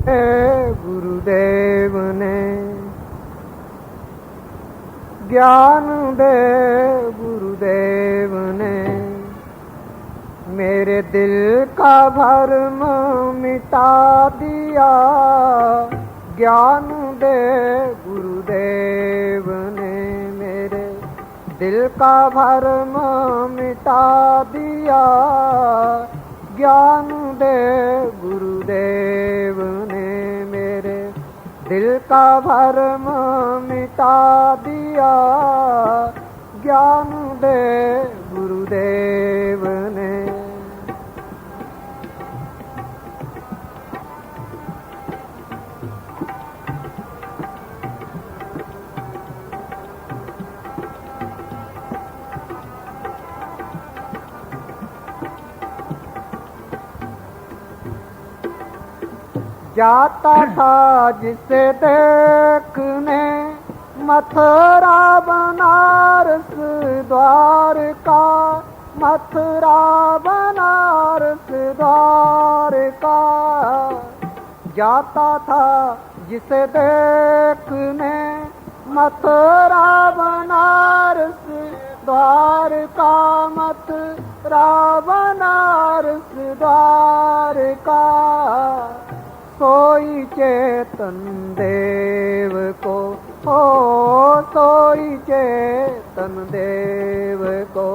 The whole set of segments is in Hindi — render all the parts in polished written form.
गुरुदेव ने ज्ञान दे गुरुदेव ने मेरे दिल का भरम मिटा दिया। ज्ञान दे गुरुदेव ने मेरे दिल का भरम मिटा दिया। ज्ञान दे गुरुदेव ने मेरे दिल का भरम मिटा दिया। ज्ञान दे गुरुदेव ने। जाता था जिसे देखने मथुरा बनारस द्वारका, मथुरा बनारस द्वारका। जाता था जिसे देखने मथुरा बनारस द्वारका, मथुरा बनारस द्वारका। सोई चेतन देव को हो, सोई चेतन देव को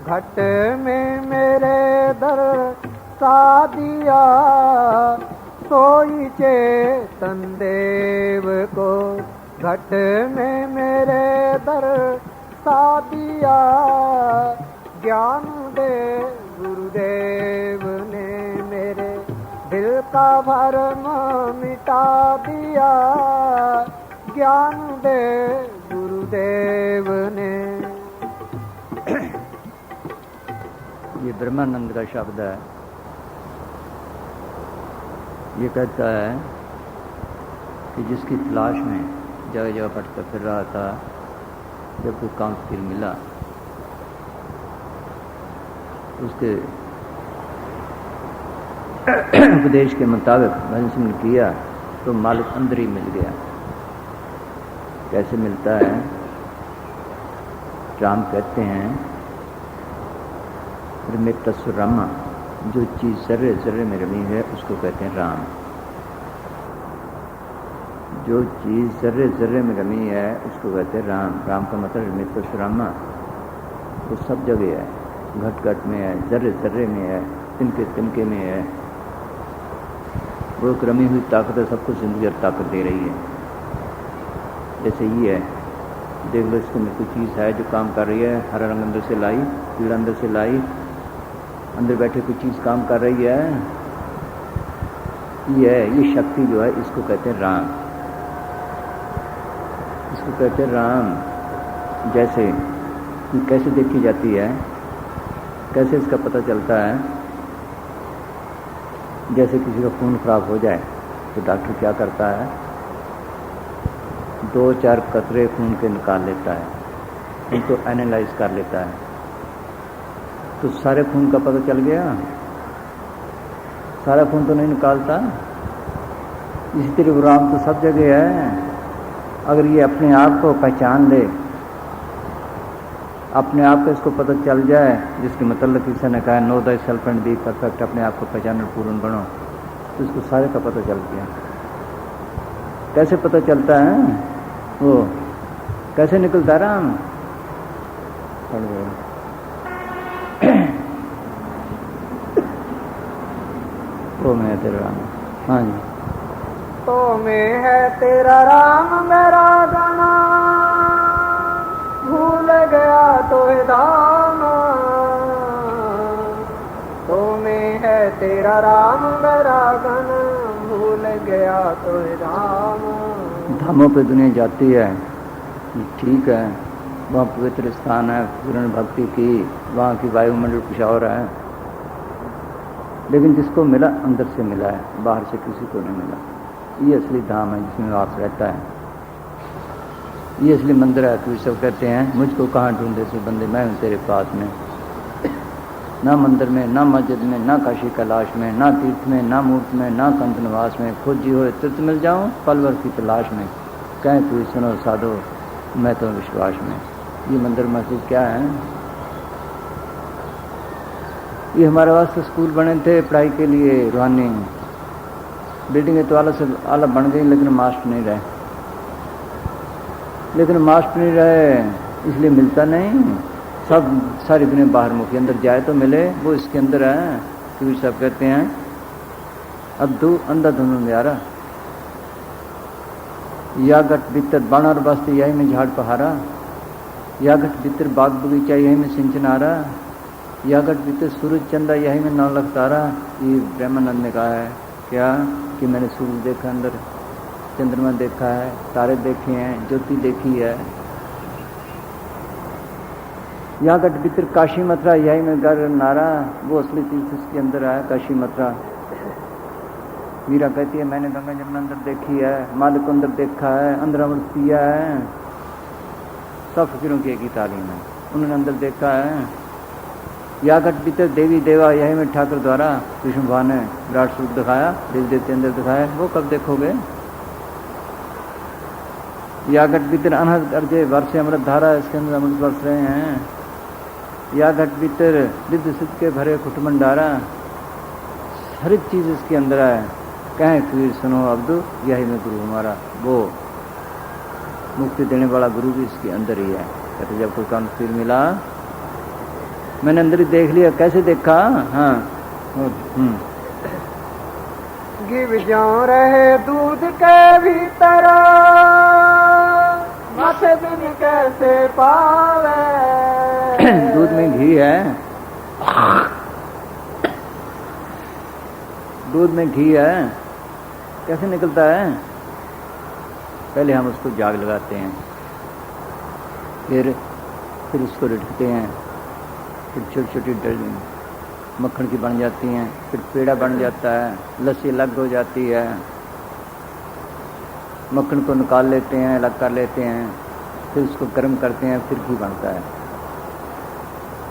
घट में मेरे दर्शा दिया। सोई चेतन देव को घट में मेरे दर्शा दिया। ज्ञान दे गुरुदेव ने मेरे दिल का भरम मिटा दिया। ज्ञान दे गुरुदेव ने। ये ब्रह्मानंद का शब्द है। ये कहता है कि जिसकी तलाश में जगह जगह भटकता फिर रहा था, जब कोई काउंसिल मिला उसके उपदेश के मुताबिक भजन किया तो मालिक अंदर ही मिल गया। कैसे मिलता है? राम कहते हैं रमेतस्वरामा, जो चीज जर्रे जर्रे में रमी है उसको कहते हैं राम। जो चीज जर्रे जर्रे में रमी है उसको कहते हैं राम। राम का मतलब रमेतस्वरामा, वो सब जगह है, घट घट में है, जर्रे जर्रे में है, तिनके तिनके में है। वो एक रमी हुई ताकत है, सबको जिंदगी और ताकत दे रही है। जैसे ये है, देख लो इसको में कोई चीज़ है जो काम कर रही है। हरा रंग अंदर से लाई, पीला अंदर से लाई, अंदर बैठे कोई चीज़ काम कर रही है। ये शक्ति जो है इसको कहते हैं राम। इसको कहते हैं राम। जैसे कैसे देखी जाती है, कैसे इसका पता चलता है? जैसे किसी का खून खराब हो जाए तो डॉक्टर क्या करता है? 2-4 कतरे खून के निकाल लेता है, उनको एनालाइज कर लेता है, तो सारे खून का पता चल गया? सारा खून तो नहीं निकालता। इसी तरह राम तो सब जगह है। अगर ये अपने आप को पहचान ले, अपने आप को इसको पता चल जाए, जिसके मतलब किसी ने कहा know the self and be perfect, अपने आप को पहचान पूर्ण बनो, तो इसको सारे का पता चल गया। कैसे पता चलता है? वो कैसे निकलता राम? तो मैं तेरा राम। हाँ जी। तो मैं है तेरा राम मेरा गाना, भूल गया तो दाम। तो मैं है तेरा राम मेरा गाना, भूल गया तो धाम। धामों पे दुनिया जाती है, ठीक है, वहाँ पवित्र स्थान है, पूर्ण भक्ति की, वहाँ की वायुमंडल कुछ और है, लेकिन जिसको मिला अंदर से मिला है, बाहर से किसी को नहीं मिला। ये असली धाम है जिसमें वास रहता है। ये असली मंदिर है। तो सब कहते हैं मुझको कहाँ ढूंढे से बंदे, मैं हूँ तेरे पास में। ना मंदिर में, ना मस्जिद में, ना काशी कैलाश में, ना तीर्थ में, ना मूर्त में, ना कंत निवास में, खोजी हो तीर्थ मिल जाऊं पल भर की तलाश में, कहें तू सुनो साधो मैं तो विश्वास में। ये मंदिर मस्जिद क्या है? ये हमारे वास्ते स्कूल बने थे पढ़ाई के लिए, रूहानी बिल्डिंगें तो आला से आला बन गई, लेकिन मास्टर नहीं रहे, इसलिए मिलता नहीं। सब सारी दुनिया बाहर मुखी, अंदर जाए तो मिले, वो इसके अंदर है। कबीर साहब कहते हैं अब तू अंधा धुंध में आ रहा, या गट भीतर बन और बस्ती यही में झाड़ पहारा, या गट भीतर बाग बगीचा यही में सिंचन आ रहा, या गट भीतर सूरज चंदा यही में नौ लख तारा। ये ब्रह्मानंद ने कहा है क्या कि मैंने सूरज देखा, अंदर चंद्रमा देखा है, तारे देखे हैं, ज्योति देखी है। यहाँ गट भीतर काशी मथुरा यही में गर नारा, वो असली चीज उसके अंदर है काशी मथुरा। मीरा कहती है मैंने गंगा जमुना अंदर देखी है, मालिक को अंदर देखा है, अंदर अमृत पिया है। सब फकीरों की एक ही तालीम है, उन्होंने अंदर देखा है। या गट भीतर देवी देवा यही में ठाकुर द्वारा, कृष्ण भगवान ने विराट स्वरूप दिखाया, देवी देवते अंदर दिखाया, वो कब देखोगे? या गट भीतर अनहद अर्जे वर्षे अमृत धारा, इसके अंदर अमृत बरस रहे हैं। या घट भीतर विद्ध सिद्ध के भरे कुटमंडारा, हर एक चीज इसके अंदर है। कहें कबीर सुनो अब्दू यही में गुरु हमारा, वो मुक्ति देने वाला गुरु भी इसके अंदर ही है। कहते जब कोई कान फिर मिला, मैंने अंदर ही देख लिया। कैसे देखा? हाँ गिव जाओ रहे दूध के भीतर, माथे दिन कैसे पावे। दूध में घी है, दूध में घी है, कैसे निकलता है? पहले हम उसको जाग लगाते हैं, फिर उसको रिढ़कते हैं, फिर छोटी छोटी डली मक्खन की बन जाती हैं, फिर पेड़ा बन जाता है, लस्सी अलग हो जाती है, मक्खन को निकाल लेते हैं, अलग कर लेते हैं, फिर उसको गर्म करते हैं, फिर घी बनता है।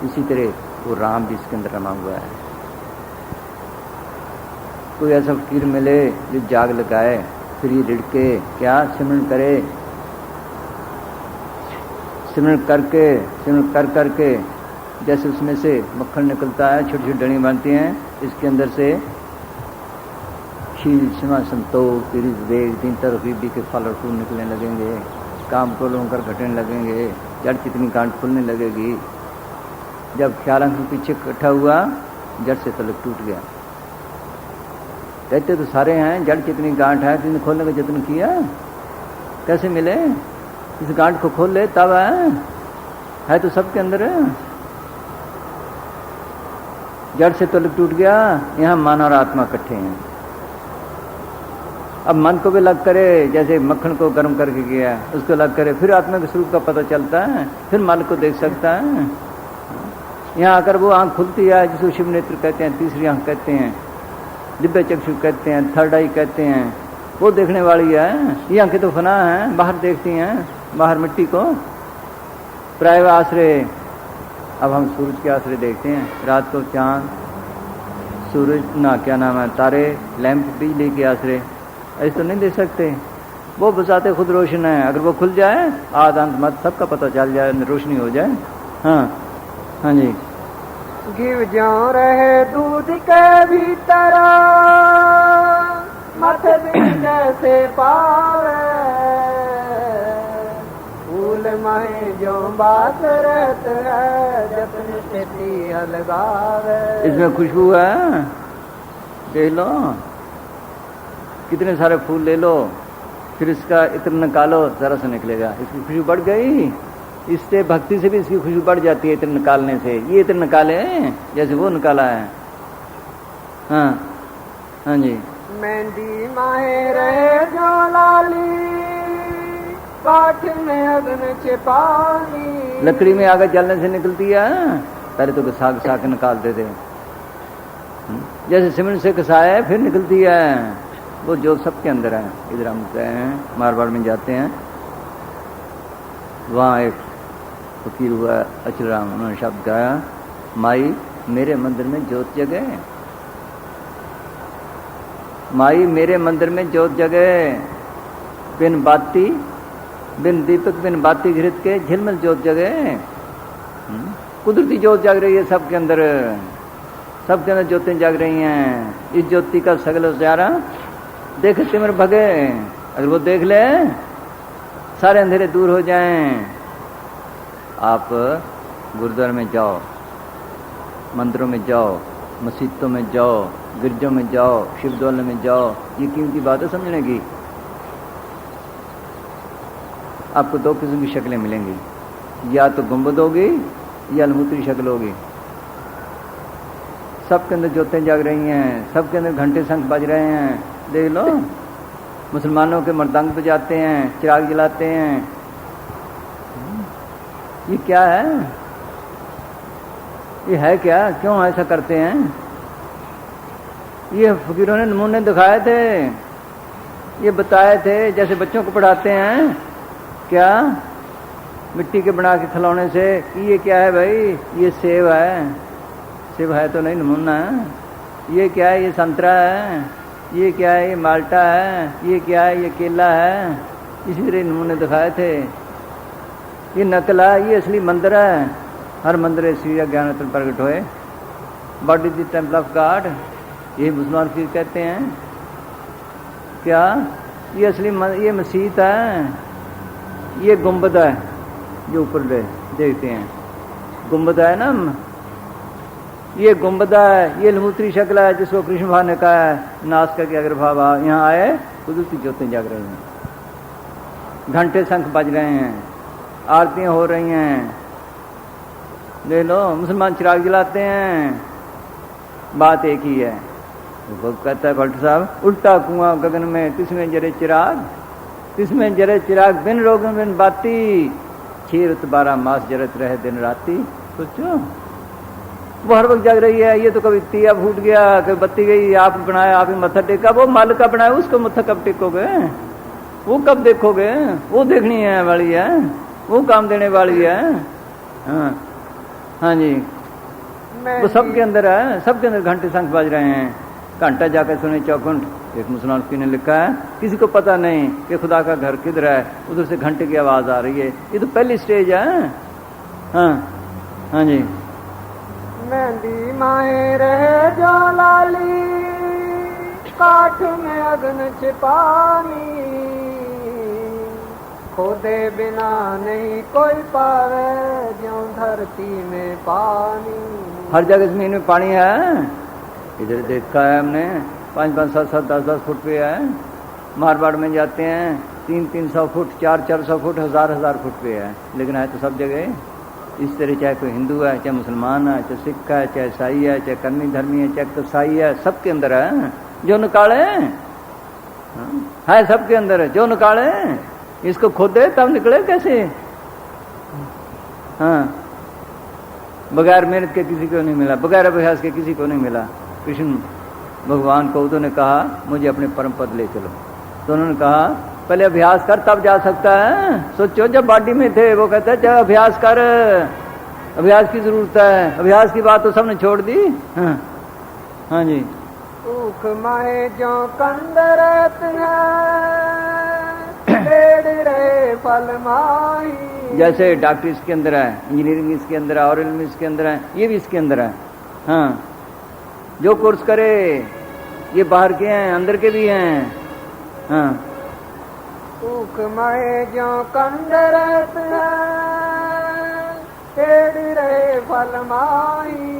इसी तरह वो राम भी इसके अंदर रमा हुआ है। कोई ऐसा फकीर मिले जो जाग लगाए, फिर ये रिड़के क्या सिमरन करे, सिमरन कर करके जैसे उसमें से मक्खन निकलता है, छोटी छोटी डली बनती हैं, इसके अंदर से शील सीमा संतोष तिरिस वेग तीन तरकीबी के फल और फूल निकलने लगेंगे, काम को होकर घटने लगेंगे, जड़ कितनी गांठ खुलने लगेगी। जब ख्याल अंक पीछे इकट्ठा हुआ, जड़ से तलक टूट गया। कहते तो सारे हैं, जड़ कितनी गांठ है, कितने खोलने का जतन किया, कैसे मिले? इस गांठ को खोल ले तब है तो सबके अंदर है। जड़ से तलक टूट गया, यहाँ मन और आत्मा इकट्ठे हैं। अब मन को भी लग करे, जैसे मक्खन को गर्म करके गया, उसको लग करे, फिर आत्मा के स्वरूप का पता चलता है, फिर मन को देख सकता है। यहाँ आकर वो आंख खुलती है, जिसको शिव नेत्र कहते हैं, तीसरी आंख कहते हैं, दिव्य चक्षु कहते हैं, थर्ड आई कहते हैं, वो देखने वाली है। ये आंखें तो फना है, बाहर देखती हैं, बाहर मिट्टी को, प्राय आश्रय। अब हम सूरज के आश्रय देखते हैं, रात को चांद, सूरज ना क्या नाम है, तारे, लैंप, बिजली के आश्रय, ऐसे तो नहीं देख सकते। वो बचाते खुद रोशन है, अगर वो खुल जाए आद अंत मत सबका पता चल जाए, रोशनी हो जाए। हाँ जी। गिव जाओ रहे दूध के भीतर, माथे दिन कैसे पावे। फूल माहे जो बात रहत है, जतन से अलगावे। इसमें खुशबू है, देख लो, कितने सारे फूल ले लो, फिर इसका इत्र निकालो, जरा से निकलेगा, इसकी खुशबू बढ़ गई। इससे भक्ति से भी इसकी खुशबू बढ़ जाती है इत्र निकालने से। ये इत्र निकाले जैसे वो निकाला है। हाँ जी। मेहंदी माहे रहे जो लाली, काठ में अग्न छिपानी। लकड़ी में आगे जलने से निकलती है, पहले तो घसा घसा के निकालते थे, जैसे सीमेंट से घसाए फिर निकलती है। वो जो सबके अंदर है। इधर हम गए हैं, मारवाड़ में जाते हैं, वहाँ एक फकीर हुआ अचल राम, उन्होंने शब्द गाया, माई मेरे मंदिर में जोत जगे, माई मेरे मंदिर में जोत जगे, बिन बाती बिन दीपक बिन बाती घृत के झिलमिल जोत जगे। कुदरती जोत जग रही है सबके अंदर, सबके अंदर ज्योतियां जग रही हैं। इस ज्योति का सगल उजारा देख तिमिर भगे, अगर वो देख ले सारे अंधेरे दूर हो जाएं। आप गुरुद्वारे में जाओ, मंदिरों में जाओ, मस्जिदों में जाओ, गिरजों में जाओ, शिवद्वार में जाओ, ये कीमती बात है समझने की। आपको दो किस्म की शक्लें मिलेंगी, या तो गुंबद होगी या लहूतरी शक्ल होगी। सबके अंदर ज्योतें जग रही हैं, सबके अंदर घंटे शंख बज रहे हैं। देख लो, मुसलमानों के मर्दांग बजाते हैं, चिराग जलाते हैं। ये क्या है? ये है क्या? क्यों ऐसा करते हैं? ये फकीरों ने नमूने दिखाए थे, ये बताए थे, जैसे बच्चों को पढ़ाते हैं क्या, मिट्टी के बना के खिलौने से कि ये क्या है भाई, ये सेब है, सेब है तो नहीं नमूना है। ये क्या है? ये संतरा है। ये क्या है? ये माल्टा है। ये क्या है? ये केला है। इसी तरह नमूने दिखाए थे। ये नकल है, ये असली मंदिर है। हर मंदिर श्री ज्ञान रत्न प्रकट होए, body the temple of God, यही मुसलमान फिर कहते हैं। क्या ये असली ये मस्जिद है, ये गुंबद है जो ऊपर देखते हैं, गुंबद है ना, ये गुंबद है, ये लहूतरी शक्ल है जिसको कृष्ण भगवान ने कहा है नाश करके अगर भावा यहाँ आए, कुदरती ज्योतें जग रही हैं, घंटे शंख बज रहे हैं, आरतियां हो रही हैं। देख लो, मुसलमान चिराग जलाते हैं, बात एक ही है। वो कहता है भट्ट साहब, उल्टा कुआं गगन में तिसमें जरे चिराग, तिसमें जरे चिराग बिन रोगन बिन बाती, छीरत 12 मास जरत रहे दिन राती। सोचो, वो हर वक्त जग रही है। ये तो कभी तिया फूट गया, कभी बत्ती गई, आप बनाया, आप ही मत्था टेका, वो मालिक का बनाया, उसको मत्था कब टेकोगे? वो कब देखोगे? वो देखनी है वाली है, वो काम देने वाली है। हाँ हाँ जी, वो सबके अंदर है, सबके अंदर घंटे शंख बज रहे हैं। घंटा जाकर सुने चौकुंठ, एक मुसलमान ने लिखा है, किसी को पता नहीं कि खुदा का घर किधर है, उधर से घंटे की आवाज आ रही है। ये तो पहली स्टेज है। हाँ हाँ जी, मेहंदी माए रहे जो लाली, काठ में अग्न छिपानी, खोदे बिना नहीं कोई पावे, ज्यों धरती में पानी। हर जगह जमीन में पानी है। इधर देखा है हमने, 5-5, 7-7, 10-10 फुट पे है। मारवाड़ में जाते हैं 300-300 फुट, 400-400 फुट, 1000-1000 फुट पे है। लेकिन है तो सब जगह इस तरह, चाहे कोई हिंदू है, चाहे मुसलमान है, चाहे सिख है, चाहे ईसाई है, चाहे कर्मी धर्मी है, चाहे कसाई है, सबके अंदर है। जो निकाले है सबके अंदर है, जो निकाले इसको खोदे तब निकले कैसे? हाँ, बगैर मेहनत के किसी को नहीं मिला, बगैर अभ्यास के किसी को नहीं मिला। कृष्ण भगवान को उन्होंने कहा मुझे अपने परम पद ले चलो, तो उन्होंने कहा पहले अभ्यास कर तब जा सकता है। सोचो, जब बॉडी में थे वो कहते हैं चल अभ्यास कर, अभ्यास की जरूरत है। अभ्यास की बात तो सबने छोड़ दी। हाँ हाँ जी, ऊख माए जो कंदरत है, रहे फल माही। जैसे डॉक्टर इसके अंदर है, इंजीनियरिंग इसके अंदर है, और इल्म इसके अंदर है, ये भी इसके अंदर है। हाँ, जो कोर्स करे, ये बाहर के हैं, अंदर के भी हैं। हाँ, ऊख माए जो कंदरत है, रहे फल माही।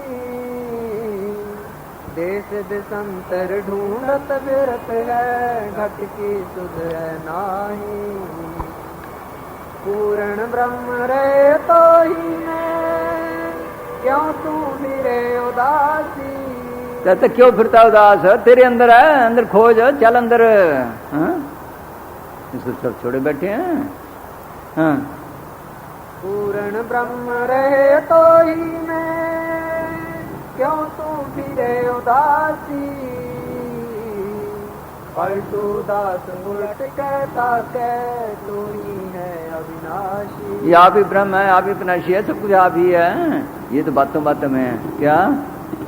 देश देशांतर ढूंढत फिरत है, घट की सुध है नाही। पूर्ण ब्रह्म रे तो ही मैं, क्यों तू फिरे उदासी। कहते क्यों फिरता उदास? तेरे अंदर है, अंदर खोज, चल अंदर। हाँ, इसको सब छोड़े बैठे हैं। हाँ, पूर्ण ब्रह्म रहे तो ही मैं, क्यों तू फिरे उदासी। पलटू दास उलट कहता कह, तू ही है अविनाशी। ये आप ही ब्रह्म है, आप ही विनाशी है, सब कुछ आप ही है। ये तो बातों बातों में है। क्या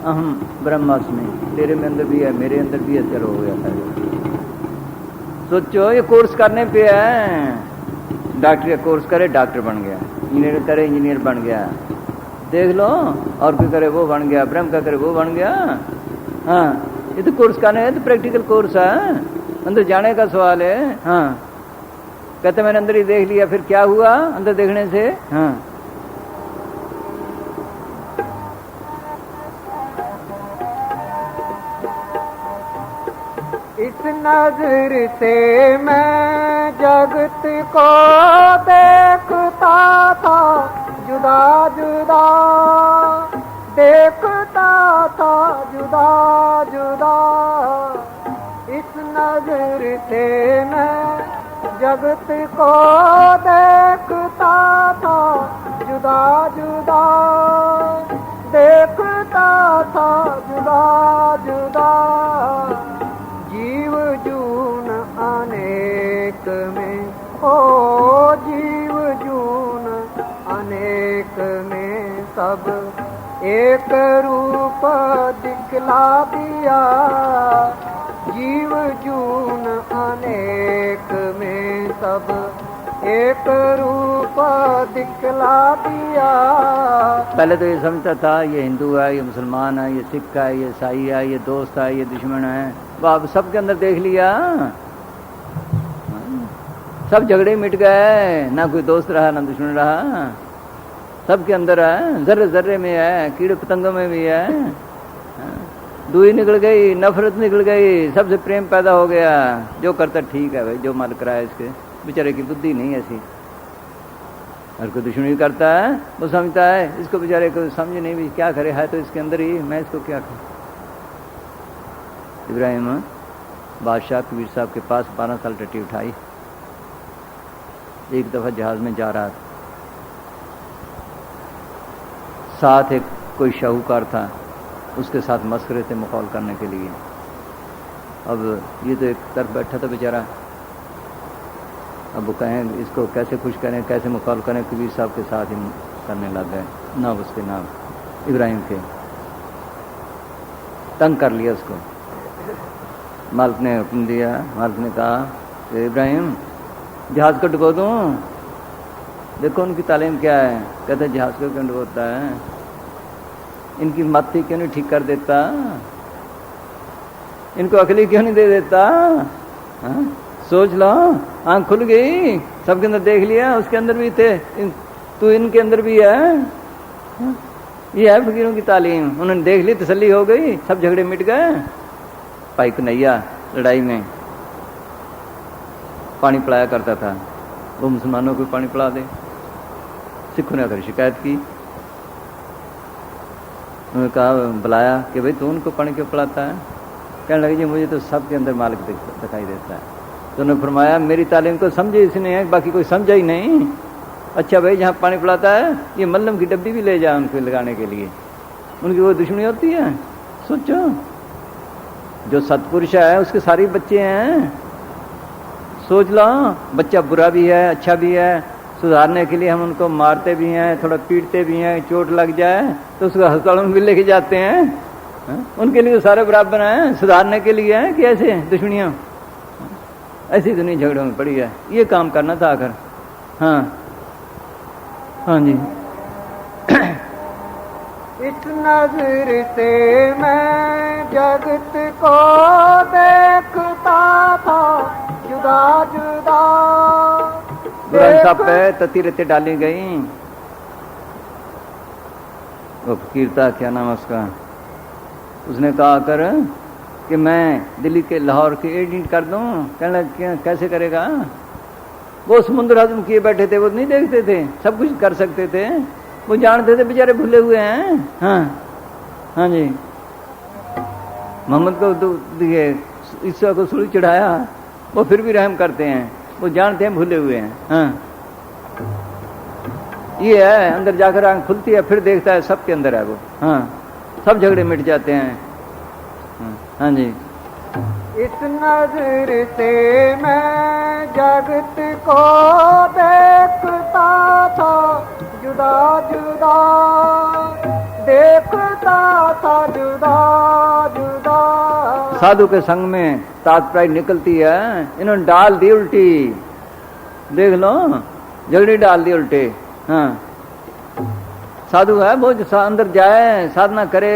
अहम ब्रह्मास्मि, तेरे में अंदर भी है, मेरे अंदर भी है, चलो हो गया था। सोचो ये कोर्स करने पे है, डॉक्टर का कोर्स करे डॉक्टर बन गया, इंजीनियर करे इंजीनियर बन गया, देख लो, और कोई करे वो बन गया, ब्रह्म का करे वो बन गया। हाँ, ये तो कोर्स करने है, तो प्रैक्टिकल कोर्स है, अंदर जाने का सवाल है। हाँ, कहते मैंने अंदर ही देख लिया, फिर क्या हुआ अंदर देखने से? हाँ, इस नजर से मैं जगत को देखता था जुदा जुदा, देखता था जुदा जुदा। इस नजर से मैं जगत को देखता था जुदा जुदा, देखता था जुदा जुदा। जीव जून अनेक में, ओ जीव जून अनेक में सब एक रूप दिखला दिया। जीव जून अनेक में सब एक रूप दिखला दिया। पहले तो ये समझता था ये हिंदू है, ये मुसलमान है, ये सिख है, ये ईसाई है, ये दोस्त है, ये दुश्मन है। बाप सबके अंदर देख लिया, सब झगड़े मिट गए, ना कोई दोस्त रहा ना दुश्मन रहा, सबके अंदर है, जर्रे जर्रे में है, कीड़े पतंगों में भी है। दूरी निकल गई, नफरत निकल गई, सबसे प्रेम पैदा हो गया। जो करता ठीक है भाई, जो माल कराए इसके, बेचारे की बुद्धि नहीं ऐसी। हर कोई दुश्मनी करता है, वो समझता है इसको बेचारे को समझ नहीं भी क्या करे, है तो इसके अंदर ही, मैं इसको क्या करूं। इब्राहिम बादशाह कबीर साहब के पास 12 साल टट्टी उठाई। एक दफा जहाज में जा रहा था, साथ एक कोई शाहूकार था, उसके साथ मस्करे थे मखौल करने के लिए। अब ये तो एक तरफ बैठा था बेचारा, अब वो कहें इसको कैसे खुश करें, कैसे मखौल करें, कबीर साहब के साथ ही करने लग गए, ना उसके नाम इब्राहिम के, तंग कर लिया उसको। मालिक ने हुक्म दिया, मालिक ने कहा कि इब्राहिम जहाज को डुबो दूं, देखो उनकी तालीम क्या है। कहते जहाज को क्यों डुबोता है, इनकी मत्ती क्यों नहीं ठीक कर देता, इनको अकली क्यों नहीं दे देता। हाँ? सोच लो, आंख खुल गई, सबके अंदर देख लिया, उसके अंदर भी थे, तू इनके अंदर भी है। हाँ? ये है फकीरों की तालीम। उन्होंने देख ली, तसल्ली हो गई, सब झगड़े मिट गए। भाई कन्हैया लड़ाई में पानी पिलाया करता था, वो मुसलमानों को पानी पिला दे। सिखों ने आकर शिकायत की, उन्होंने कहा, बुलाया कि भाई तू उनको पानी क्यों पिलाता है। कहने लगे जी मुझे तो सबके अंदर मालिक दिखाई देता है। तो उन्होंने फरमाया मेरी तालीम को समझे इसने है, बाकी कोई समझा ही नहीं। अच्छा भाई जहाँ पानी पिलाता है ये मल्लम की डब्बी भी ले जाए उनको लगाने के लिए, उनकी वो दुश्मनी होती है। सोचो, जो सत्पुरुष है उसके सारे बच्चे हैं। सोच लो, बच्चा बुरा भी है अच्छा भी है, सुधारने के लिए हम उनको मारते भी हैं, थोड़ा पीटते भी हैं, चोट लग जाए तो उसको अस्पताल में भी लेके जाते हैं। उनके लिए तो सारे बराबर हैं, सुधारने के लिए हैं कि ऐसे दुश्मनियाँ। ऐसी दुनिया झगड़ों में पड़ी है, ये काम करना था आकर। हाँ हाँ जी। इस नजर से मैं जगत को देखता था जुदा जुदा। ग्रंथ साहब पे तती रेते डाली गई। वो फकीर था, क्या नाम है उसका, उसने कहा कर कि मैं दिल्ली के लाहौर के एडिट कर दूं। कहने लगा कैसे करेगा। वो समुद्र हजम किए बैठे थे, वो नहीं देखते थे, सब कुछ कर सकते थे, वो जानते थे बेचारे भूले हुए हैं। हाँ हाँ जी। मोहम्मद को ईसा को सूली चढ़ाया, वो फिर भी रहम करते हैं, वो जानते हैं भूले हुए हैं। हाँ ये है, अंदर जाकर आंख खुलती है, फिर देखता है सबके अंदर है वो। हाँ सब झगड़े मिट जाते हैं। हाँ जी। इस नजर से मैं जगत को देखता था जुदा जुदा। देखता था जुदा जुदा। साधु के संग में तात्पर्य निकलती है, इन्होंने डाल दी उल्टी, देख लो जल्दी डाल दी उल्टे। हाँ, साधु है वो जो अंदर जाए साधना करे,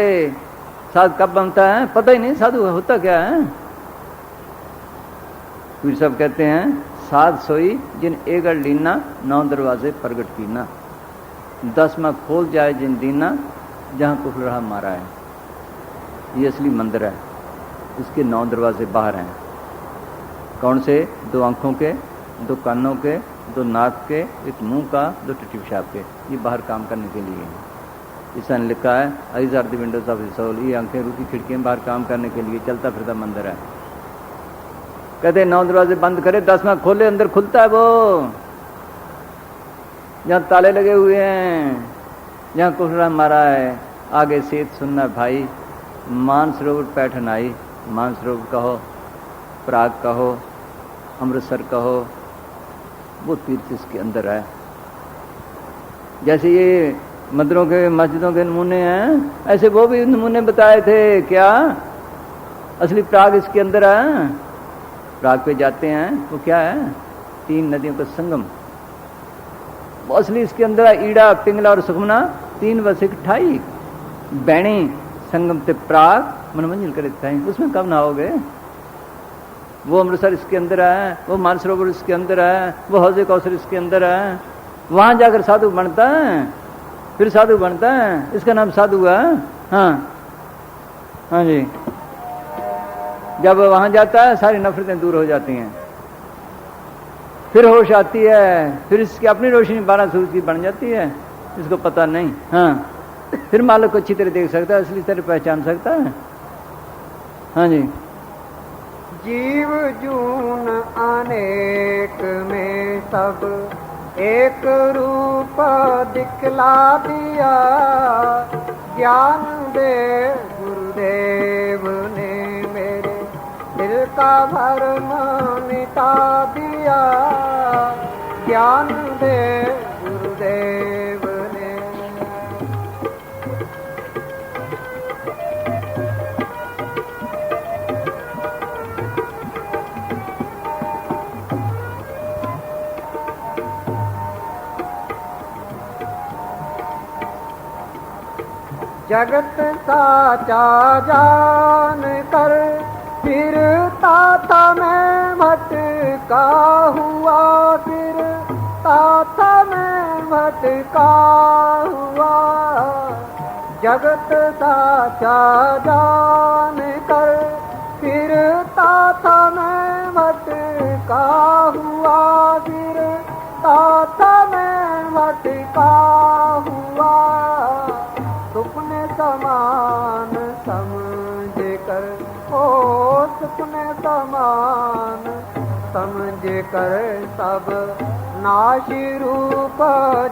साधु कब बनता है पता ही नहीं, साधु होता क्या है। फिर सब कहते हैं साध सोई जिन एगड़ लीना, 9 दरवाजे प्रगट कीना, 10वां खोल जाए जिन दीना, जहां कुफल रहा मारा है। ये असली मंदिर है, इसके 9 दरवाजे बाहर हैं। कौन से? 2 आंखों के, 2 कानों के, 2 नाक के, 1 मुंह का, 2 टट्टी पेशाब के। ये बाहर काम करने के लिए है। इसने लिखा है eyes are the windows of the soul. ये आंखें रूह की खिड़कियां बाहर काम करने के लिए चलता फिरता मंदिर है। कहते 9 दरवाजे बंद करे, 10वां खोले, अंदर खुलता है वो, जहां ताले लगे हुए हैं, जहां कुफल मारा है। आगे सेत सुनना भाई, मानसरोवर पैठन आई। मानसरोवर कहो, प्राग कहो, अमृतसर कहो, वो तीर्थ इसके अंदर है। जैसे ये मंदिरों के मस्जिदों के नमूने हैं, ऐसे वो भी नमूने बताए थे। क्या असली प्राग इसके अंदर है। प्राग पे जाते हैं वो क्या है? 3 नदियों का संगम। वो असली इसके अंदर है। ईड़ा, पिंगला और सुखमना 3 वर्ष 28 बैणी संगम ते प्राग मनमंजिल करता है। उसमें कब नहाओगे? वो अमृतसर इसके अंदर है, वो मानसरोवर इसके अंदर है, वो हौजे कौसर इसके अंदर है। वहां जाकर साधु बनता है, फिर साधु बनता है, इसका नाम साधु है। हाँ हाँ जी, जब वहां जाता है सारी नफरतें दूर हो जाती हैं, फिर होश आती है, फिर इसकी अपनी रोशनी 12 सूरज की बन जाती है, इसको पता नहीं। हाँ, फिर मालिक को अच्छी तरह देख सकता है, असली तरह पहचान सकता है। हाँ जी, जीव जून अनेक में सब एक रूप दिखला दिया, ज्ञान दे गुरुदेव ने मेरे दिल का भरम मिटा दिया, ज्ञान दे गुरुदेव ने। जगत साचा जान कर फिरता था मैं भटका हुआ, फिरता था मैं भटका हुआ। जगत साचा जान कर फिरता था मैं भटका हुआ, फिरता था मैं भटका हुआ। सुपने समान समझ कर, ओ सुपने समान समझ कर सब नाशी रूप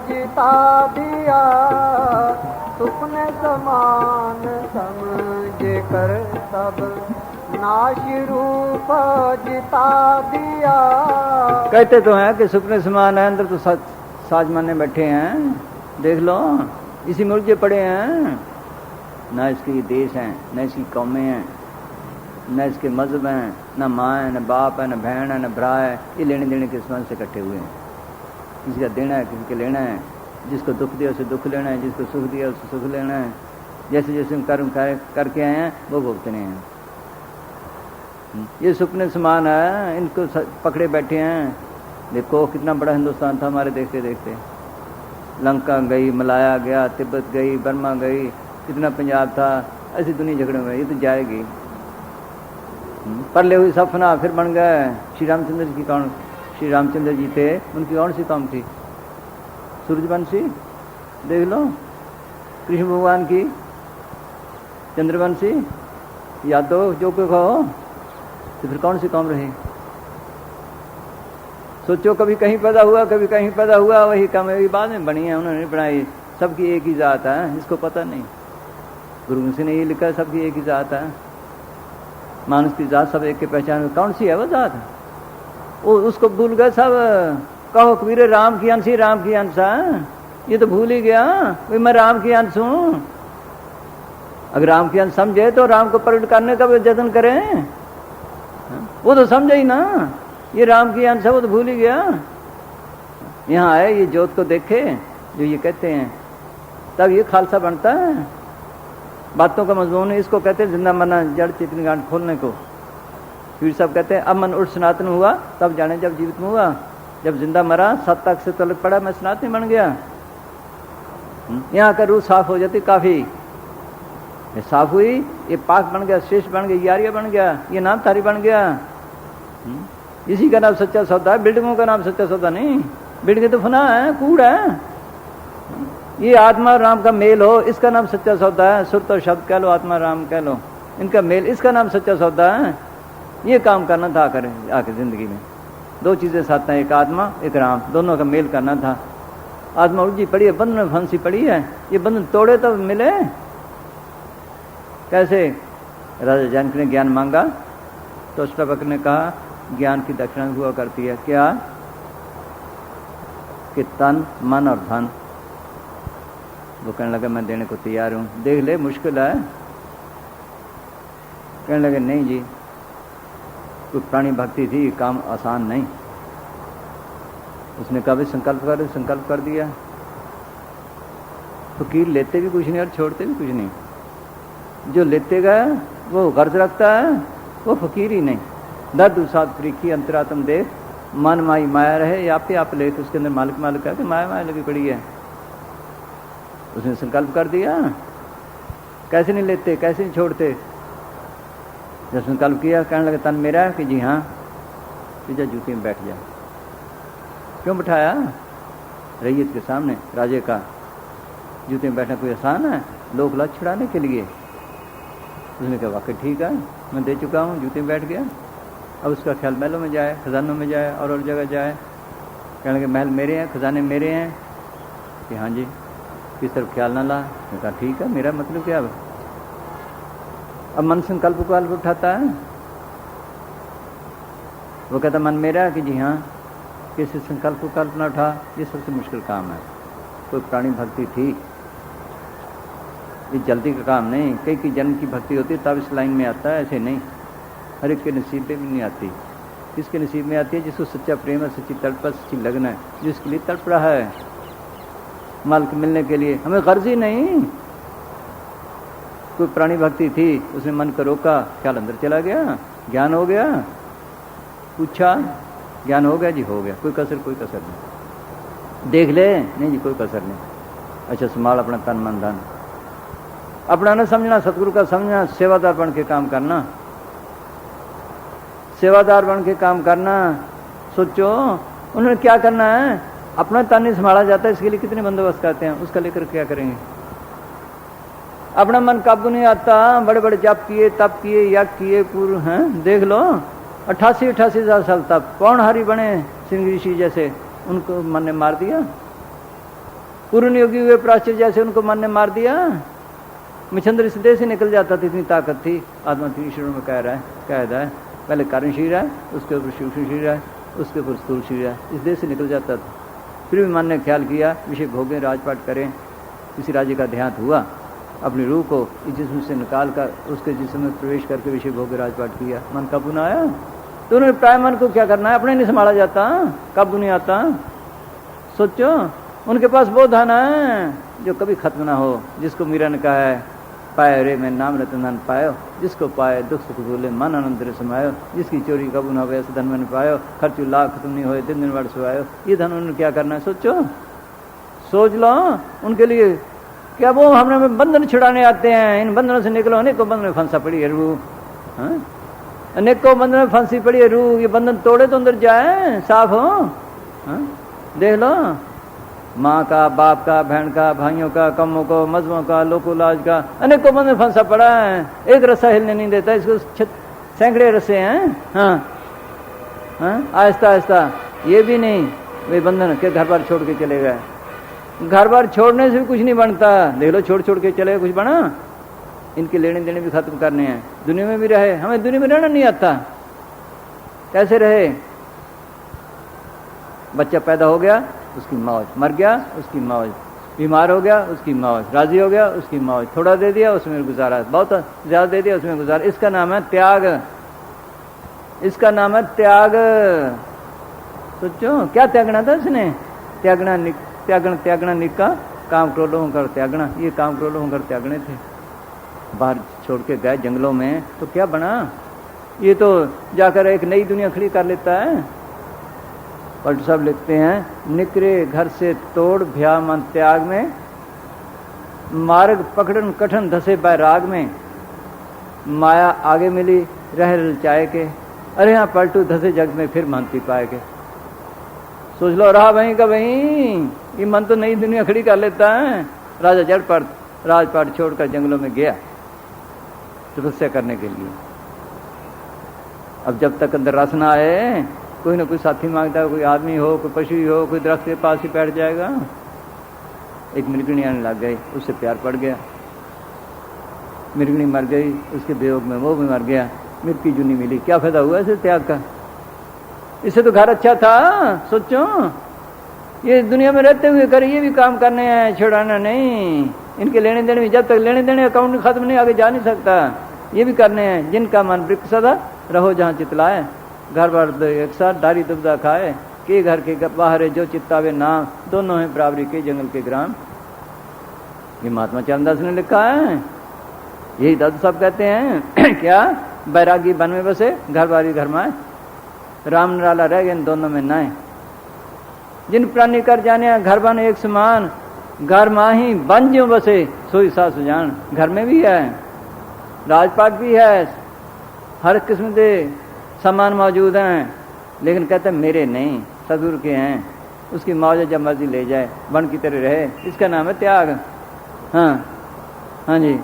जिता दिया, सुपने समान समझ कर सब नाशी रूप जिता दिया। कहते तो हैं कि सुपने समान है, अंदर तो साज माने बैठे हैं। देख लो, इसी में उलझे पड़े हैं। न इसके देश हैं, न इसकी कौमें हैं, न इसके मजहब हैं, न माँ है, न बाप है, न बहन है, न भरा है। ये लेने देने के संबंध से इकट्ठे हुए हैं। किसी का देना है, किसी के लेना है। जिसको दुख दिया उसे दुख लेना है, जिसको सुख दिया उसे सुख लेना है। जैसे जैसे कर्म करके आए हैं वो भुगतने हैं। ये सुपने समान है, इनको पकड़े बैठे हैं। देखो कितना बड़ा हिंदुस्तान था हमारे देखते देखते। लंका गई, मलाया गया, तिब्बत गई, बर्मा गई, कितना पंजाब था। ऐसी दुनिया झगड़े में ये तो जाएगी। परले हुई सपना फिर बन गए। श्री रामचंद्र जी की कौन, श्री रामचंद्र जी थे, उनकी कौन सी कौम थी? सूर्यवंशी। देख लो, कृष्ण भगवान की चंद्रवंशी, यादव, जो कोई कहो, तो फिर कौन सी कौम रही? सोचो, कभी कहीं पैदा हुआ, कभी कहीं पैदा हुआ, वही कम बाद में बनी है, उन्होंने बनाई। सबकी एक ही जात है, इसको पता नहीं। गुरु सिंह ने ये लिखा है, सबकी एक ही जात है। मानुष की जात सब एक के पहचान। कौन सी है वो जात? वो उसको भूल गए सब। कहो कबीर राम की अंश ही राम की अंश है, ये तो भूल ही गया। मैं राम की अंश हूँ। अगर राम की अंश समझे तो राम को प्रकट करने का भी जतन करें। वो तो समझे ही ना, ये राम की अंश है, वो तो भूल ही गया। यहाँ आए, ये ज्योत को देखे जो ये कहते हैं, तब ये खालसा बनता है। बातों का मजमून इसको कहते हैं जिंदा मरना, जड़ चेतनी गांठ खोलने को। फिर सब कहते हैं अब मन उठ सनातन हुआ, तब जाने जब जीवित में हुआ। जब जिंदा मरा 7 तक से तलक पड़ा, मैं सनातन बन गया। यहाँ का रूह साफ हो जाती काफी, ये साफ हुई, ये पाक बन गया, श्रेष्ठ बन गया, यारिया बन गया, ये नाम तारी बन गया। इसी का नाम सच्चा सौदा है, बिल्डिंगों का नाम सच्चा सौदा नहीं। बिल्डिंग तो फना है, कूड़ है। ये आत्मा राम का मेल हो, इसका नाम सच्चा सौदा है। सुर तो शब्द कह लो, आत्मा राम कह लो, इनका मेल, इसका नाम सच्चा सौदा है। ये काम करना था आकर जिंदगी में। 2 चीजें साथ हैं, एक आत्मा एक राम, दोनों का मेल करना था। आत्मा उलझी पड़ी है, बंधन में फंसी पड़ी है, ये बंधन तोड़े तब मिले। कैसे? राजा जानकी ने ज्ञान मांगा तो अष्टावक्र ने कहा ज्ञान की दक्षिणा हुआ करती है क्या? कि तन, मन और धन। वो कहने लगा मैं देने को तैयार हूं, देख ले मुश्किल है। कहने लगे नहीं जी, कोई प्राणी भक्ति थी, काम आसान नहीं। उसने कभी संकल्प कर दिया। फकीर लेते भी कुछ नहीं और छोड़ते भी कुछ नहीं। जो लेते गए वो गर्ज रखता है, वो फकीर ही नहीं। दर्द उसाद प्रीखी अंतरात्म देख, मन माई माया रहे या पे आप लेख, उसके अंदर मालिक मालिक है कि माया माया लगी पड़ी है। उसने संकल्प कर दिया, कैसे नहीं लेते, कैसे नहीं छोड़ते। जब संकल्प किया, कहने लगे तन मेरा है कि जी हाँ, सीधा जूती में बैठ जा। क्यों बिठाया? रैयत के सामने, राजे का जूते में बैठना कोई आसान है? लोक लाज छुड़ाने के लिए। उसने कहा वाकई ठीक है, मैं दे चुका हूँ, जूते में बैठ गया। अब उसका ख्याल महलों में जाए, खजानों में जाए और जगह जाए। कहने लगे महल मेरे हैं, खजाने मेरे हैं कि हाँ जी, किस तरफ ख्याल ना ला। मैं कहा ठीक है, मेरा मतलब क्या? अब मन संकल्प को अल्प उठाता है। वो कहता मन मेरा है कि जी हाँ, किसी संकल्प को कल्पना उठा, ये सबसे मुश्किल काम है। कोई प्राणी भक्ति थी, ये जल्दी का काम नहीं। कई की जन्म की भक्ति होती है तब इस लाइन में आता है, ऐसे नहीं। हर एक के नसीब में भी नहीं आती। किसके नसीब में आती है? जिसको सच्चा प्रेम है, सच्ची तड़प है, सच्ची लगन है, जिसके लिए तड़प रहा है मालिक मिलने के लिए। हमें गर्ज ही नहीं। कोई प्राणी भक्ति थी, उसने मन को रोका, ख्याल अंदर चला गया, ज्ञान हो गया। पूछा, ज्ञान हो गया जी? हो गया। कोई कसर नहीं। देख ले, नहीं जी कोई कसर नहीं। अच्छा संभाल अपना तन मन धन, अपना न समझना, सतगुरु का समझना, सेवादार बन के काम करना, सेवादार बन के काम करना। सोचो उन्होंने क्या करना है, अपना तन नहीं संभाला जाता, इसके लिए कितने बंदोबस्त करते हैं, उसका लेकर क्या करेंगे? अपना मन काबू नहीं आता, बड़े बड़े जप किए, तप किए, यज्ञ किए, पूर्व हैं, देख लो 88,000 साल तप, कौन हरि बने सिंह ऋषि जैसे, उनको मन ने मार दिया। पूर्ण योगी हुए प्राचीर जैसे, उनको मन ने मार दिया। मिछंद्र इस देह से निकल जाता था, इतनी ताकत थी। आत्मा तीन ईश्वरों में कह रहा है, कहता है पहले कारण शरीर है, उसके ऊपर शिव शरीर है, उसके ऊपर स्थूल शरीर है, इस देह से निकल जाता था। फिर भी मन ने ख्याल किया विषय भोगें, राजपाट करें। किसी राज्य का देहांत हुआ, अपनी रूह को इस जिस्म से निकाल कर उसके जिस्म में प्रवेश करके विषय भोग राजपाट किया। मन काबू ना आया तो उन्होंने प्राय मन को क्या करना है, अपने नहीं संभाला जाता, काबू नहीं आता। सोचो उनके पास वो धन है जो कभी खत्म ना हो, जिसको मीरा ने कहा है पाए रे मैं नाम रतन धन पायो, जिसको पाए दुख सुख भूले मन आनंद रे समायो, जिसकी चोरी कबू ना हो ऐसे धन मैंने पायो, खर्चू लाख खत्म नहीं होए दिन दिन वर्ष आयो। ये धन उन्होंने क्या करना है, सोचो, सोच लो। उनके लिए क्या वो हमें बंधन छुड़ाने आते हैं, इन बंधनों से निकलो, अनेकों बंधन में फंसा पड़ी है रूह, अनेकों बंधन में फंसी पड़ी है रूह। ये बंधन तोड़े तो अंदर जाए, साफ हो। देख लो, माँ का, बाप का, बहन का, भाइयों का, कमों को, मजमों का, लोकोलाज का, अनेकों बंधन फंसा पड़ा है। एक रस्सा हिलने नहीं देता, इसको सैकड़े रस्से हैं। आहिस्ता आहिस्ता, ये भी नहीं वे बंधन के घर बार छोड़ के चले गए। घर बार छोड़ने से भी कुछ नहीं बनता। देख लो, छोड़ छोड़ के चले, कुछ बना? इनके लेने देने भी खत्म करने हैं, दुनिया में भी रहे। हमें दुनिया में रहना नहीं आता, कैसे रहे? बच्चा पैदा हो गया, उसकी मौज, मर गया, उसकी मौज, बीमार हो गया उसकी मौज, राजी हो गया उसकी मौज, थोड़ा दे दिया उसमें गुजारा, बहुत ज्यादा दे दिया उसमें गुजारा। इसका नाम है त्याग, इसका नाम है त्याग। सोचो क्या त्यागना था इसने, त्यागना त्यागना निका, काम क्रोध होकर त्यागना, ये काम क्रोध होकर त्यागने थे। बाहर छोड़ के गए जंगलों में तो क्या बना, ये तो जाकर एक नई दुनिया खड़ी कर लेता है। पलटू साहब लिखते हैं, निकरे घर से तोड़ भया मन त्याग में, मार्ग पकड़न कठन धसे बैराग में, माया आगे मिली रह ललचाए के, अरे यहाँ पलटू धसे जग में फिर मानती पाए के। सोच लो रहा वहीं का वहीं, ये मन तो नई दुनिया खड़ी कर लेता है। राजा जड़पट राजपाट छोड़कर जंगलों में गया तपस्या करने के लिए। अब जब तक अंदर रस ना आए, कोई ना कोई साथी मांगता है, कोई आदमी हो, कोई पशु ही हो, कोई दरख्त के पास ही बैठ जाएगा। एक मृगणी आने लग गई, उससे प्यार पड़ गया, मृगणी मर गई, उसके वियोग में वो भी मर गया, मृत्यु जूनी मिली। क्या फायदा हुआ इसे त्याग का, इससे तो घर अच्छा था। सोचो ये दुनिया में रहते हुए कर ये भी काम करने हैं, छुड़ाना नहीं। इनके लेने देने में, जब तक लेने देने अकाउंट खत्म नहीं आगे जा नहीं सकता, ये भी करने हैं। जिनका मन वृक्ष सदा रहो जहाँ चितलाए, घर बार एक साथ डारी दुबदा खाए, के घर के बाहर जो चित्तावे नाम, दोनों हैं बराबरी के जंगल के ग्राम। ये महात्मा चरणदास ने लिखा है, यही दादू साहब कहते हैं क्या, बैरागी वन में बसे घर बारी घर माए, राम निराला रह गए इन दोनों में नाए। जिन प्राणी कर जाने घर बन एक समान, घर माही बन ज्यों बसे सोई सा सुजान। घर में भी है, राजपाट भी है, हर किस्म के सामान मौजूद हैं, लेकिन कहते हैं मेरे नहीं, सदगुरु के हैं। उसकी मौज जब मर्जी ले जाए, बन की तरह रहे, इसका नाम है त्याग। हाँ हाँ जी।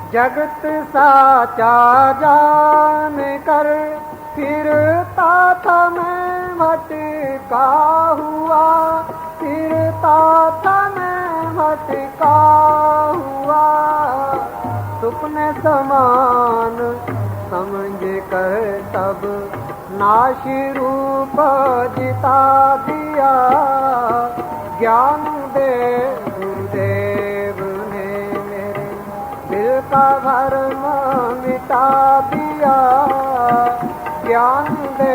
जगत साचा जान कर फिरता था मैं भटका हुआ, फिरता था मैं भटका हुआ, सुपने समान समझ कर तब नाश रूप जिता दिया, ज्ञान दे गुरुदेव ने मेरे दिल का भरम मिटा दिया, ज्ञान दे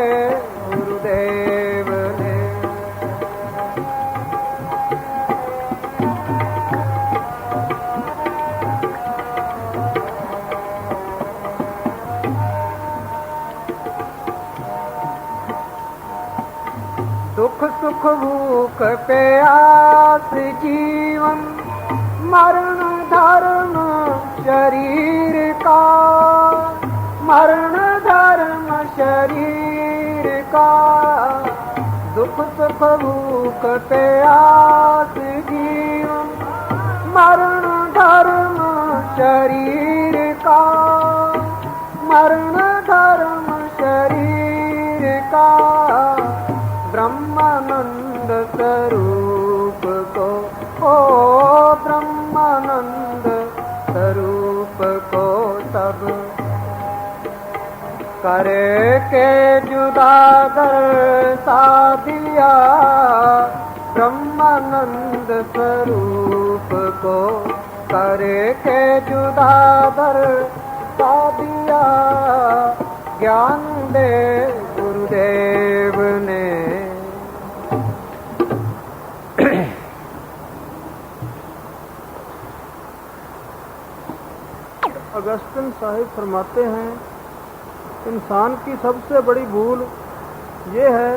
गुरुदेव ने। दुख सुख भूख प्यास जीवन, मरण धर्म शरीर का, मरण धर्म शरीर का। दुख सुख भूख प्यास जीवन, मरण धर्म शरीर का, मरण धर्म शरीर का। ब्रह्मानंद स्वरूप को, ओ ब्रह्मानंद स्वरूप को तब करे के जुदा दर्शा दिया, ब्रह्मानंद स्वरूप को करे के जुदा दर्शा दिया, ज्ञान दे गुरुदेव ने। अगस्तिन साहिब फरमाते हैं, इंसान की सबसे बड़ी भूल ये है,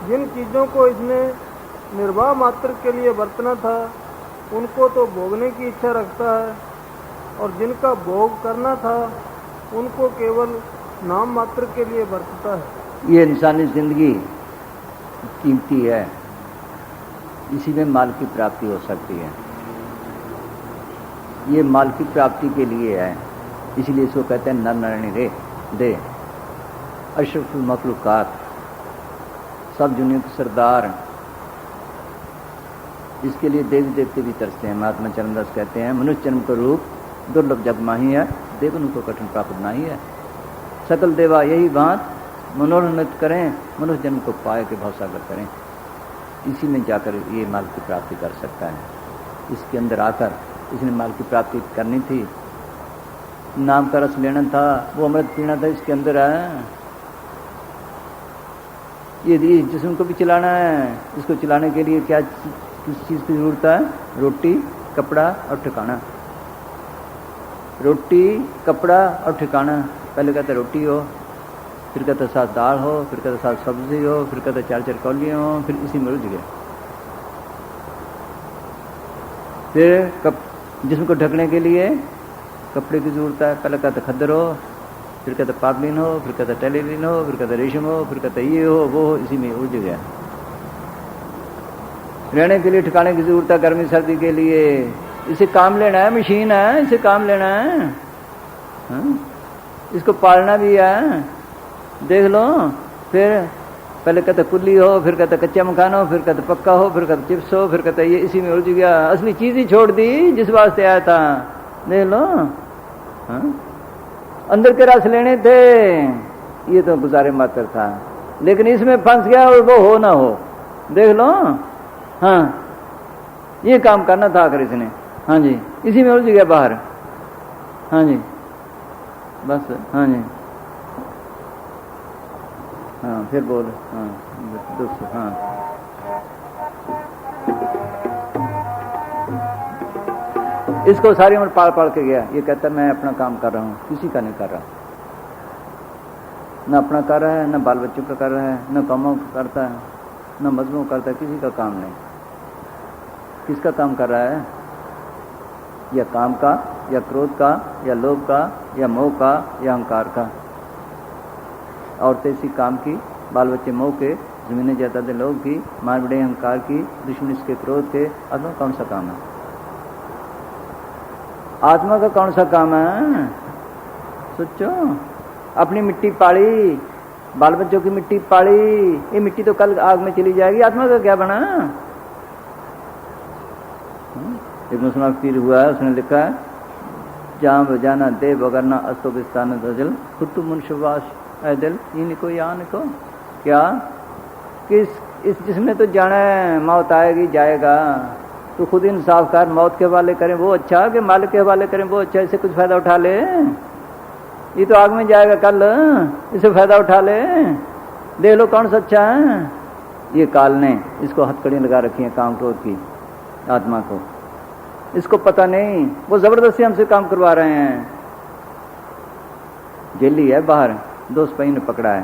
जिन चीज़ों को इसने निर्वाह मात्र के लिए बरतना था, उनको तो भोगने की इच्छा रखता है, और जिनका भोग करना था उनको केवल नाम मात्र के लिए बरतता है। ये इंसानी जिंदगी कीमती है, इसी में माल की प्राप्ति हो सकती है। ये माल की प्राप्ति के लिए है, इसलिए इसको कहते हैं नर नारायणी रे दे, अशरफुल मखलूकात, सब दुनिया के सरदार। इसके लिए देवी देवते भी तरसते हैं। महात्मा चरणदास कहते हैं, मनुष्य जन्म का रूप दुर्लभ जग माही है, देवन को कठिन प्राप्त नहीं है। सकल देवा यही बात मनोन्नत करें, मनुष्य जन्म को पाए के भवसागर करें। इसी में जाकर ये माल की प्राप्ति कर सकता है। इसके अंदर आकर इसने माल की प्राप्ति करनी थी, नाम का रस लेना था, वो अमृत पीना था, इसके अंदर है। ये जिस्म को भी चलाना है, इसको चलाने के लिए क्या किस चीज़ की जरूरत है? रोटी, कपड़ा और ठिकाना। रोटी, कपड़ा और ठिकाना। पहले कहते रोटी हो, फिर कहते साथ दाल हो, फिर कहते साथ सब्जी हो, फिर कहते 4-4 कौलियाँ हो, फिर इसी में रुझ गए। फिर जिस्म को ढकने के लिए कपड़े की जरूरत है। पहले कहते खद्दर हो, फिर कहते पागलिन हो, फिर कहते टेलीलिन हो, फिर कहते रेशम हो, फिर कहते ये हो वो हो, इसी में उलझ गया। रहने के लिए ठिकाने की जरूरत है, गर्मी सर्दी के लिए। इसे काम लेना है, मशीन है, इसे काम लेना है, हाँ? इसको पालना भी है। देख लो, फिर पहले कहते कुल्ली हो, फिर कहते कच्चा मकान हो, फिर कहते पक्का हो, फिर कहते चिप्स हो, फिर कहते ये, इसी में उलझ गया। असली चीज ही छोड़ दी जिस वास्ते आया था। देख लो, हाँ? अंदर के रस लेने थे, ये तो गुजारे मात्र था, लेकिन इसमें फंस गया और वो हो ना हो। देख लो, हाँ, ये काम करना था आखिर इसने। हाँ जी, इसी में उलझ गया बाहर। हाँ जी, बस। हाँ जी, हाँ, फिर बोल। हाँ, दोस्तों, हाँ, इसको सारी उम्र पाल पाल के गया। ये कहता मैं अपना काम कर रहा हूँ, किसी का नहीं कर रहा। न अपना कर रहा है, न बाल बच्चों का कर रहा है, न कामों का करता है, न मजमों करता है, किसी का काम नहीं। किसका काम कर रहा है? या काम का, या क्रोध का, या लोभ का, या मोह का, या अहंकार का। औरतें इसी काम की, बाल बच्चे मोह के, जमीनें जायदादें लोभ की, मार बड़े अहंकार की, दुश्मन इसके क्रोध के। आत्मा कौन सा काम है? आत्मा का कौन सा काम है? सोचो। अपनी मिट्टी पाली, बाल बच्चों की मिट्टी पाली, ये मिट्टी तो कल आग में चली जाएगी। आत्मा का क्या बना? एक मुसलमान पीर हुआ है, उसने लिखा है, जहाँ बजाना दे बगरना अस्तो बिस्तान दजल खुद मुनशवास है दिल, इनको यहाँ को क्या कि इस जिसमें तो जाना है, मौत आएगी जाएगा, तो खुद इंसाफ कर। मौत के हवाले करें वो अच्छा कि मालिक के हवाले करें वो अच्छा? इससे कुछ फायदा उठा ले, ये तो आग में जाएगा कल, इससे फायदा उठा ले। देख लो कौन सा अच्छा है। ये काल ने इसको हथकड़ियाँ लगा रखी हैं, काम क्रोध की, आत्मा को। इसको पता नहीं, वो जबरदस्ती हमसे काम करवा रहे हैं। जेली है बाहर, 2 सिपाही ने पकड़ा है,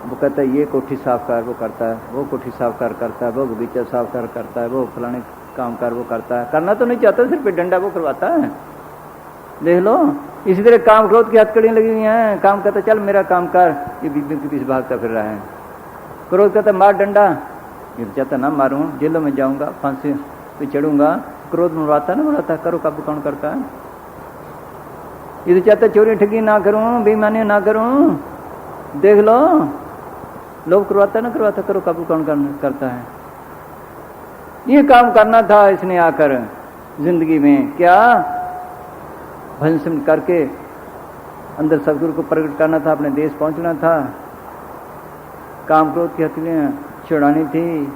वो कहता है ये कोठी साफ कर, वो करता है, वो कोठी साफ कर करता है, वो बगीचा साफ कर करता है, वो फलाने काम कर वो करता है। करना तो नहीं चाहता, सिर्फ डंडा वो करवाता है। देख लो, इसी तरह काम क्रोध की हथकड़ियाँ लगी हुई हैं। काम कहता चल मेरा काम कर, ये बीबी के पीछे भागता फिर रहा है। क्रोध कहता मार डंडा, ये चाहता ना मारूं, जेलों में जाऊंगा, फांसी पे चढ़ूंगा। क्रोध मरवाता ना मरवाता, करो काबू कौन करता है? ये तो चाहता चोरी ठगी ना करूं, बेईमानी ना करूं। देख लो, लोग करवाता ना करवाता, करो काबू कौन करता है? ये काम करना था इसने आकर जिंदगी में। क्या भजन सिमरन करके अंदर सदगुरु को प्रकट करना था, अपने देश पहुंचना था, काम क्रोध की हथकड़ियाँ छुड़ानी थी,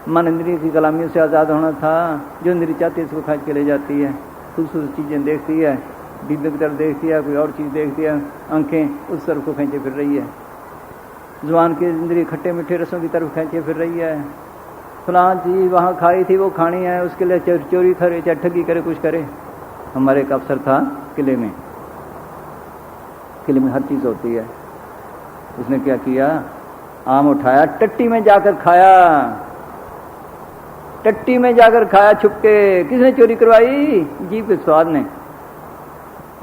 मन इंद्रिय की गुलामियों से आज़ाद होना था। जो इंद्रिय चाहती है इसको खींच के ले जाती है, खूबसूरत चीज़ें देखती है, डिब्बे की तरफ देखती है, कोई और चीज़ देखती है, आंखें उस तरफ को खींचे फिर रही है। जुबान की इंद्रिय खट्टे मीठे रसों की तरफ खींचे फिर रही है। फलां चीज़ वहाँ खाई थी वो खानी है, उसके लिए चोरी करे चाहे ठगी करे कुछ करे। हमारे एक अफसर था किले में हर चीज़ होती है। उसने क्या किया, आम उठाया, टट्टी में जाकर खाया, टट्टी में जाकर खाया छुपके। किसने चोरी करवाई? जीभ के स्वाद ने।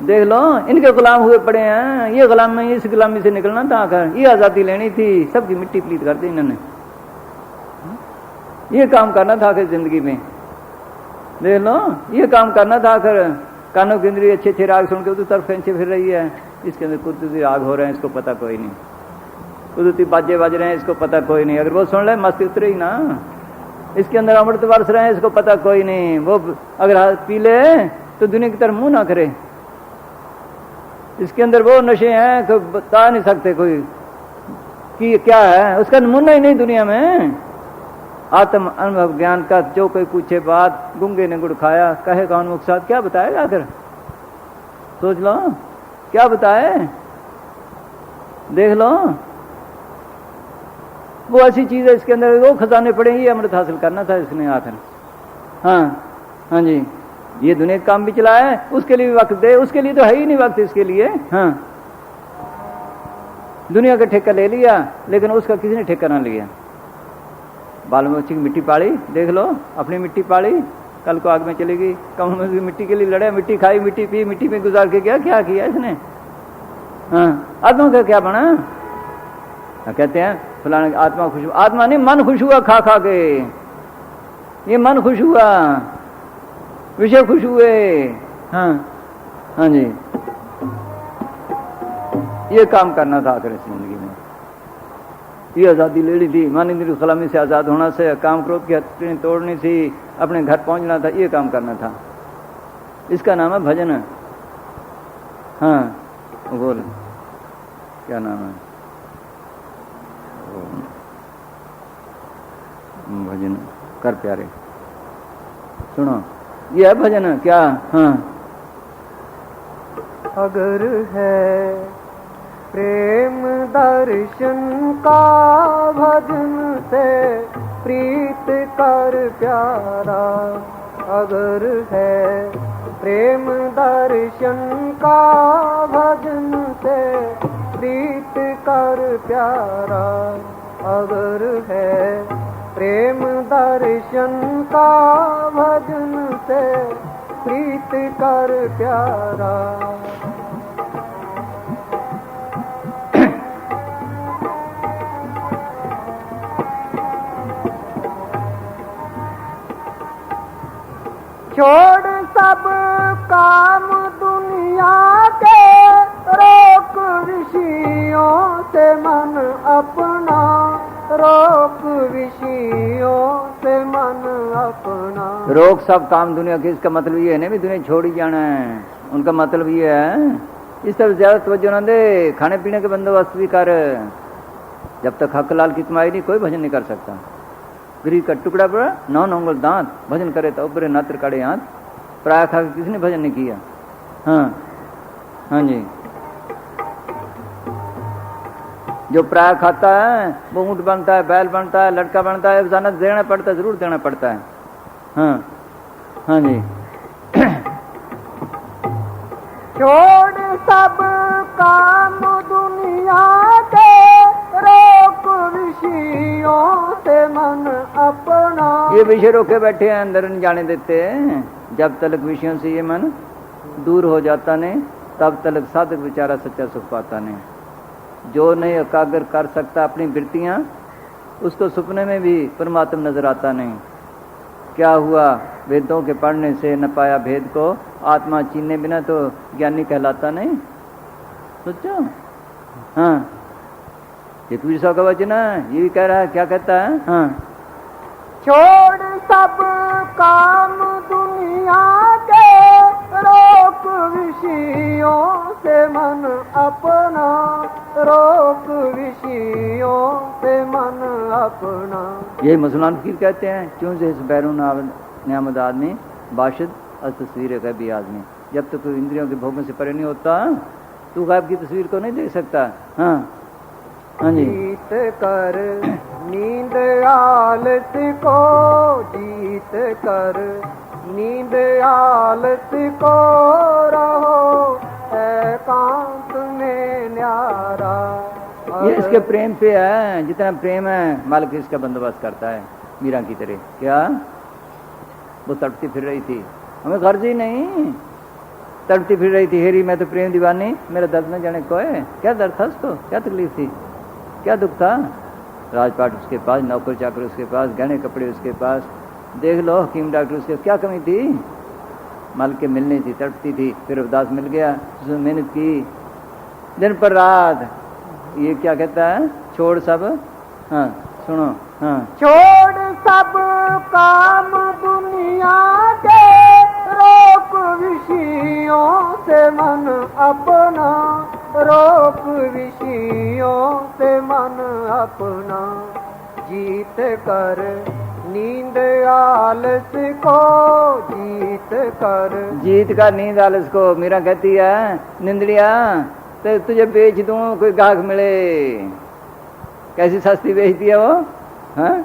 देख लो, इनके गुलाम हुए पड़े हैं। ये गुलाम में इस गुलामी से निकलना था आकर, ये आज़ादी लेनी थी, सबकी मिट्टी पलीत कर दी इन्होंने। ये काम करना था आखिर जिंदगी में। देख लो, ये काम करना था आखिर। कानों की इंद्रिय अच्छे अच्छे राग सुन के उधर तरफ खींचे फिर रही है। इसके अंदर कुदरती राग हो रहे हैं, इसको पता कोई नहीं। कुदरती बाजे बज रहे हैं, इसको पता कोई नहीं। अगर वो सुन ले मस्ती उतरे ही ना। इसके अंदर अमृत बरस रहे हैं, इसको पता कोई नहीं। वो अगर हाथ पी ले तो दुनिया की तरफ मुंह ना करे। इसके अंदर वो नशे हैं कि बता नहीं सकते कोई कि क्या है, उसका नमूना ही नहीं दुनिया में। आत्म अनुभव ज्ञान का जो कोई पूछे बात, गुंगे ने गुड़ खाया कहे कौन मुख साथ, क्या बताएगा आखिर? सोच लो क्या बताए, देख लो। वो ऐसी चीज है इसके अंदर, वो खजाने पड़े, ये अमृत हासिल करना था इसने आखिर। हाँ जी, ये दुनिया का काम भी चलाया है, उसके लिए भी वक्त दे, उसके लिए तो है ही नहीं वक्त इसके लिए। हाँ, दुनिया का ठेका ले लिया लेकिन उसका किसी ने ठेका ना लिया। बाल बच्ची की मिट्टी पाड़ी, देख लो अपनी मिट्टी पाड़ी, कल को आग में चलेगी, कम में भी मिट्टी के लिए लड़े, मिट्टी खाई, मिट्टी पी, मिट्टी में गुजार के क्या किया इसने? हाँ, आत्मा का क्या बना? कहते हैं फलाने आत्मा खुश हुआ, आत्मा नहीं मन खुश हुआ खा खा के, ये मन खुश हुआ, विषय खुश हुए। हाँ हाँ जी, ये काम करना था आखिर इस जिंदगी में। ये आज़ादी लेनी थी, मानी दिल गुलामी से आज़ाद होना से, काम क्रोध की हथेली तोड़नी थी, अपने घर पहुंचना था, ये काम करना था। इसका नाम है भजन। हाँ बोल, क्या नाम है? भजन कर प्यारे, सुनो ये है भजन। क्या? हाँ, अगर है प्रेम दर्शन का भजन से प्रीत कर प्यारा, अगर है प्रेम दर्शन का भजन से प्रीत कर प्यारा, अगर है प्रेम दर्शन का भजन से प्रीत कर प्यारा। छोड़ सब काम दुनिया के, रोक विषयों से मन अपना, रोक विषयों से मन अपना। रोक सब काम दुनिया के, इसका मतलब ये है ना भी दुनिया छोड़ ही जाना है। उनका मतलब ये है इस तरफ ज्यादा तवज्जो ना दे, खाने पीने के बंदोबस्त भी कर। जब तक हक लाल की कमाई नहीं कोई भजन नहीं कर सकता। गरीब का टुकड़ा पड़ा 9 उंगल दांत, भजन करे तो उबरे नात्र काड़े हाथ। प्राय खा के किसी ने भजन नहीं किया। हाँ हाँ जी, जो प्राय खाता है वो ऊँट बनता है, बैल बनता है, लड़का बनता है, जाना देना पड़ता है, जरूर देना पड़ता है। हाँ हाँ जी, छोड़ सब काम दुनिया के, रोक विषयों से मन अपना। ये विषय रोके बैठे हैं, अंदर नहीं जाने देते हैं। जब तक विषयों से ये मन दूर हो जाता नहीं, तब तक साधक बेचारा सच्चा सुख पाता नहीं। जो नहीं एकाग्र कर सकता अपनी वृत्तियां, उसको सपने में भी परमात्मा नजर आता नहीं। क्या हुआ? वेदों के पढ़ने से न पाया भेद को, आत्मा चीने बिना तो ज्ञानी कहलाता नहीं। सोचो। हाँ, ये कबीर साहब का वचन है, ये भी कह रहा है। क्या कहता है? हाँ, छोड़ सब काम दुनिया के, रोक विषयों से मन अपना, रोक विषयों से मन अपना। यही मुसलमान फकीर कहते हैं, क्यों से इस बैरून नियामत आदमी बाशिद और तस्वीर का भी आदमी। जब तक तो इंद्रियों के भोगों से परे नहीं होता, तू गायब की तस्वीर को नहीं देख सकता। हाँ हाँ जी, जीत कर नींद आलस को, जीत कर नींद आलस को, रहो एकांत में न्यारा। ये इसके प्रेम पे है। जितना प्रेम है मालिक इसका बंदोबस्त करता है। मीरा की तरह क्या वो तड़पती फिर रही थी, हमें गर्ज ही नहीं, तड़पती फिर रही थी। हेरी मैं तो प्रेम दीवानी, मेरा दर्द न जाने को है। क्या दर्द था उसको, क्या तकलीफ थी, क्या दुख था? राजपाट उसके पास, नौकर चाकर उसके पास, गहने कपड़े उसके पास, देख लो हकीम डॉक्टर उसके, क्या कमी थी? माल के मिलनी थी, तड़पती थी। फिर उदास मिल गया, उसने मेहनत की दिन पर रात। ये क्या कहता है? छोड़ सब। हाँ सुनो। हाँ, छोड़ सब काम दुनिया के, रोक विषयों से मन अपना, रोक विषयों से मन अपना, जीत कर नींद आलस को, जीत कर। जीत कर नींद आलस को। मीरा कहती है निंदड़िया तो तुझे बेच दूं, कोई गाहक मिले। कैसी सस्ती बेचती है वो, हाँ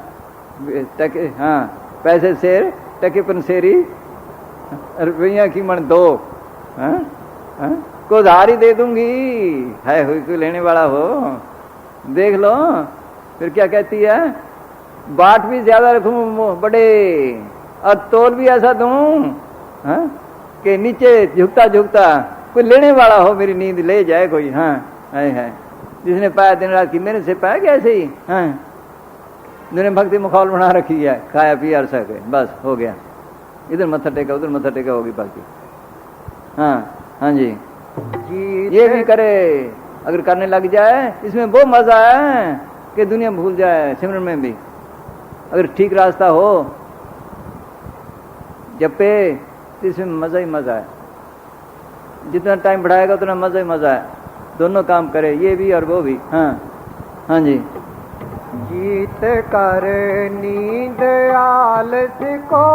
टके, हाँ पैसे शेर टके पंसेरी, रुपया की मन दो, हाँ हाँ को उधार ही दे दूंगी, है हुई कोई लेने वाला हो, देख लो। फिर क्या कहती है, बाट भी ज्यादा रखूं बड़े और तोल भी ऐसा दूं, हाँ कि नीचे झुकता झुकता कोई लेने वाला हो, मेरी नींद ले जाए कोई। हाँ है जिसने पाया दिन रात की मेरे से पाया क्या ऐसे ही। हाँ जिन्होंने भक्ति मुखौल बना रखी है, खाया पिया और सके, बस हो गया, इधर मत्था टेका उधर मत्था टेका, होगी बाकी। हाँ हाँ जी, ये भी करे अगर करने लग जाए, इसमें वो मजा है कि दुनिया भूल जाए। सिमरन में भी अगर ठीक रास्ता हो जब पे, तो इसमें मजा ही मजा है। जितना टाइम बढ़ाएगा उतना मजा ही मजा है। दोनों काम करे, ये भी और वो भी। हाँ हाँ जी, जीत कर नींद आलस को,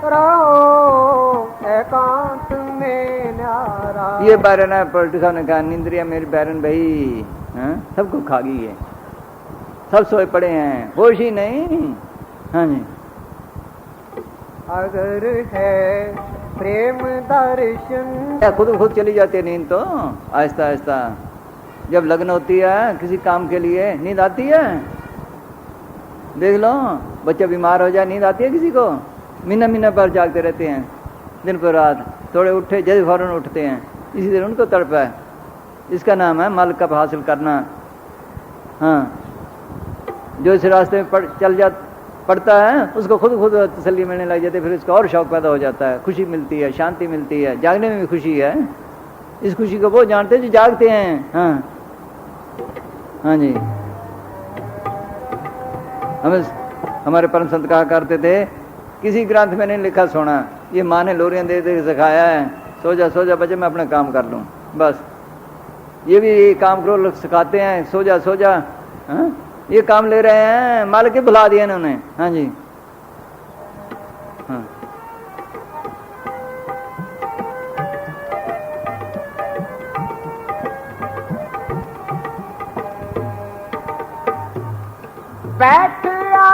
रहो एकांत में न्यारा। ये बैरन है, पलटू साहब ने कहा निंद्रिया मेरी बैरन भाई, हाँ सबको खा गई है, सब सोए पड़े हैं, होश ही नहीं। हाँ जी, अगर है प्रेम दर्शन, खुद चली जाती है नींद तो आहिस्ता आहिस्ता। जब लगन होती है किसी काम के लिए नींद आती है, देख लो बच्चा बीमार हो जाए नींद आती है किसी को, महीना महीना पर जागते रहते हैं दिन पर रात, थोड़े उठे जैसे फौरन उठते हैं, इसी तरह उनको तड़प है। इसका नाम है मल कब हासिल करना। हाँ जो इस रास्ते में चल पड़ता है उसको खुद तसल्ली मिलने लग जाती है, फिर उसका और शौक पैदा हो जाता है, खुशी मिलती है, शांति मिलती है, जागने में भी खुशी है। इस खुशी को वो जानते हैं जो जागते हैं। हाँ हाँ जी, हमारे परम संत कहा करते थे, किसी ग्रंथ में नहीं लिखा सोना, ये माँ ने लोरियां दे दे सिखाया है, सो जा बच्चे मैं अपना काम कर लूँ बस। ये भी काम करो लोग सिखाते हैं, सो जा। हाँ ये काम ले रहे हैं, मालिक के भुला दिया इन्होंने। हाँ जी, हाँ बैठा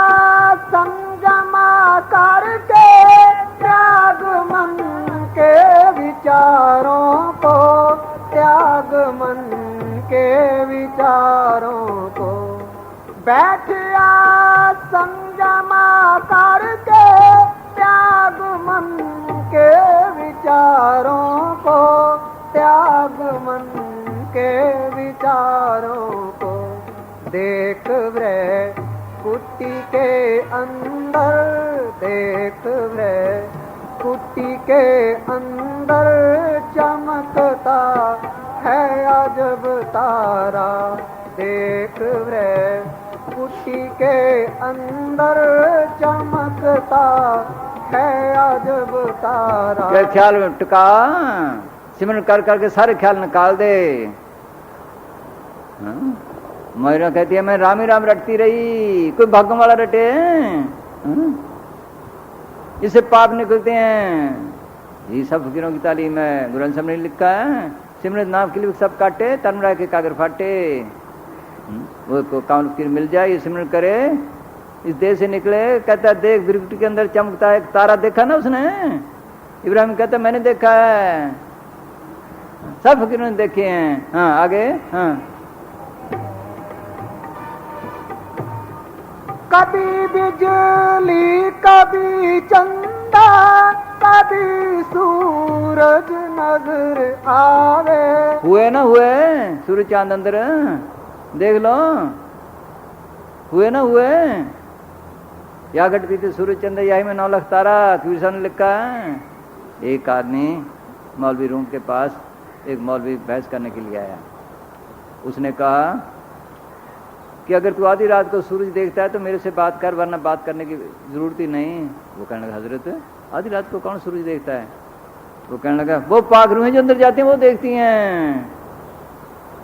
संजमा करके, त्याग मन के विचारों को, त्याग मन के विचारों को। बैठा संजमा करके, त्याग मन के विचारों को, त्याग मन के विचारों को। देख वृह कुटी के अंदर, देख वृह कुटी के अंदर, चमकता है अजब तारा। देख वृह कुटी के अंदर, चमकता है अजब तारा। क्या ख्याल में टुका, सिमरन कर करके सारे ख्याल निकाल दे। हाँ? मोहरा कहती है मैं राम ही राम रटती रही, कोई भागम वाला रटे। हाँ? इससे पाप निकलते हैं। ये सब फकीरों की तालीम है, गुरु साहब ने लिखा है, सिमरन नाम के लिए सब काटे, तनमरा के कागर फाटे। वो काउन फकीर मिल जाए, ये सिमरन करे, इस देश से निकले, कहता देख बिरकुटी के अंदर चमकता है एक तारा, देखा ना उसने। इब्राहिम कहता मैंने देखा है, सब फकीरों ने देखे हैं। हाँ आगे, हाँ कभी बिजली कभी चंदा, कभी सूरज नजर आवे। हुए ना हुए सूरज चांद अंदर, देख लो हुए ना हुए। या घटती थी सूरज चंद्र यही में 9 लाख तारा, कृष्ण ने लिखा है। एक आदमी मौलवी रूम के पास एक मौलवी बहस करने के लिए आया। उसने कहा कि अगर तू आधी रात को सूरज देखता है तो मेरे से बात कर, वरना बात करने की जरूरत ही नहीं। वो कहने लगा हजरत आधी रात को कौन सूरज देखता है? वो कहने लगा वो पाक रूहें जो अंदर जाती हैं वो देखती हैं।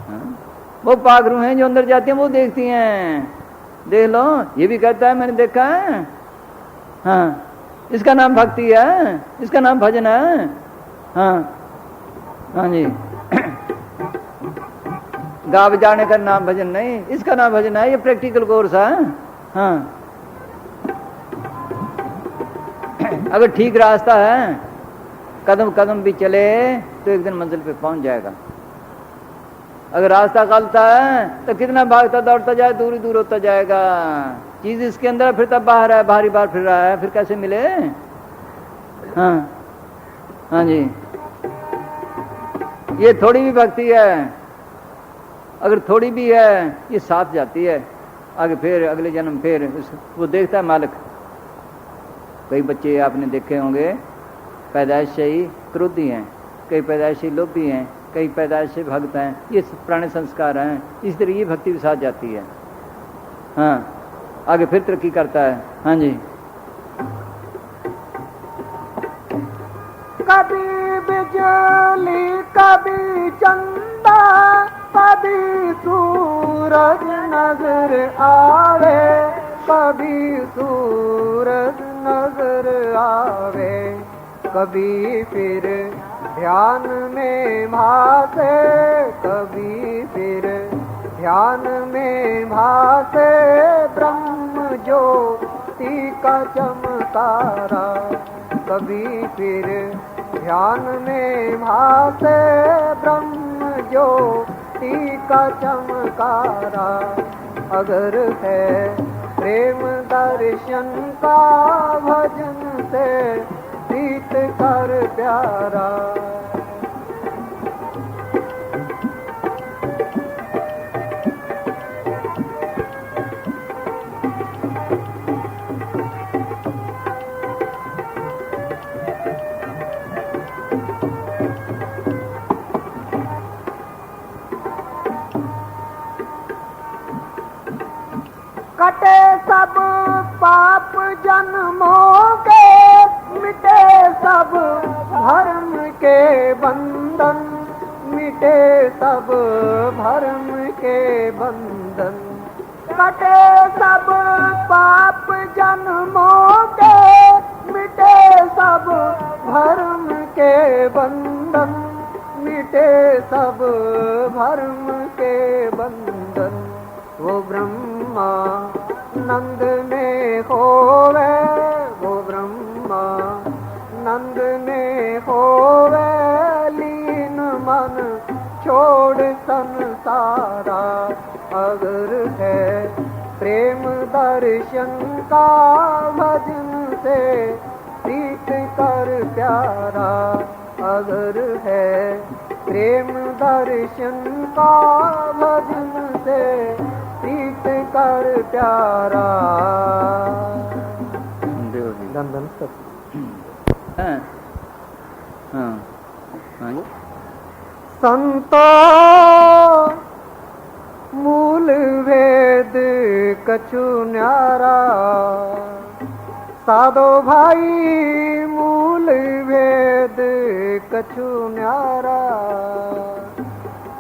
हाँ? वो पाखरू हैं जो अंदर जाती हैं, वो देखती हैं। देख लो, ये भी कहता है मैंने देखा है। हाँ, इसका नाम भक्ति है, इसका नाम भजन है। हाँ हाँ जी, गा बजाने का नाम भजन नहीं, इसका नाम भजन है। ये प्रैक्टिकल कोर्स है। हाँ, अगर ठीक रास्ता है, कदम कदम भी चले तो एक दिन मंजिल पे पहुंच जाएगा। अगर रास्ता गलत है तो कितना भागता दौड़ता जाए, दूर ही दूर होता जाएगा। चीज इसके अंदर फिर तब बाहर है, बाहरी बार फिर रहा है, फिर कैसे मिले। हाँ हाँ जी, ये थोड़ी भी भक्ति है, अगर थोड़ी भी है, ये साथ जाती है आगे, फिर अगले जन्म फिर वो देखता है मालिक। कई बच्चे आपने देखे होंगे पैदाइश से ही क्रोधी हैं, कई पैदाइश से लोभी हैं, कई पैदाइश से भक्त हैं। ये पुराने संस्कार हैं। इस तरह ये भक्ति भी साथ जाती है। हाँ, आगे फिर तरक्की करता है। हाँ जी, कभी बिजली कभी चंदा कभी सूरज नजर आवे, कभी सूरज नजर आवे, कभी फिर ध्यान में भासे, कभी फिर ध्यान में भासे ब्रह्म ज्योति का चमकारा, कभी फिर ध्यान में भासे ब्रह्म ज्योति का चमकारा। अगर है प्रेम दर्शन का भजन से प्रीत कर प्यारा। कटे सब पाप जन्मों के, मिटे सब भरम के बंधन, मिटे सब भरम के बंधन। कटे सब पाप जन्मों के, मिटे सब भरम के बंधन, मिटे सब भरम के बंधन। वो ब्रह्मा नंद में होवे, वो ब्रह्मा नंद में होवे, लीन मन छोड़ संसारा। अगर है प्रेम दर्शन का भजन से प्रीत कर प्यारा। अगर है प्रेम दर्शन का भजन से प्रीत कर प्यारा। धन हाँ हाँ हाँ, संतो मूल वेद कछु न्यारा, साधो भाई मूल वेद कछु न्यारा,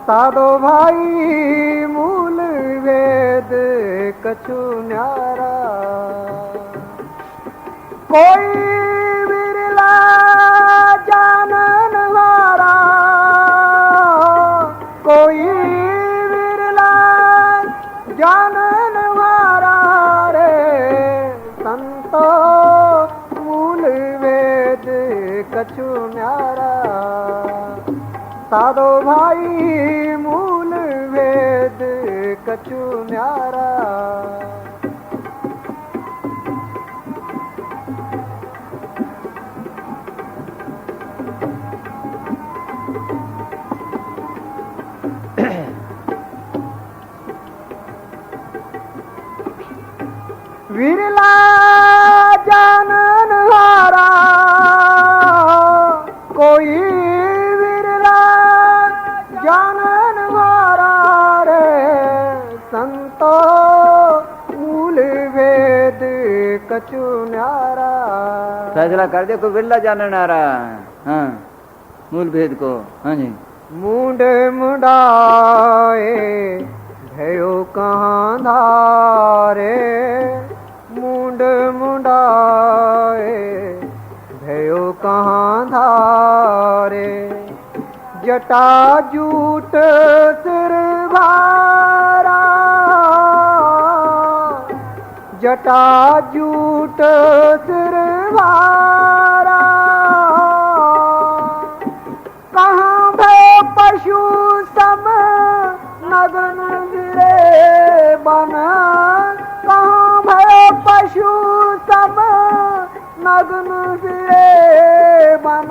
साधो भाई मूल वेद कछु न्यारा। कोई विरला जानन वारा, कोई विरला जानन वारा रे। संतो मूल वेद कछु न्यारा, साधो भाई मूल वेद कछु न्यारा। विरला जानन हारा, कोई विरला जानन हारा रे। संतो मूल वेद कछु न्यारा। फैसला कर दे, कोई बिरला जानन आ रहा है। हाँ, मूल भेद को। हाँ जी, मुंड मुंडाए भयो कहाँ धारे, मुंड मुंडाए भयो कहाँ धारे, जटा जूट सिर भारा, जटा जूट सिर भारा, कहाँ भय पशु सम नग्न गिरे बन, कहाँ भय पशु सम नग्न गिरे बन,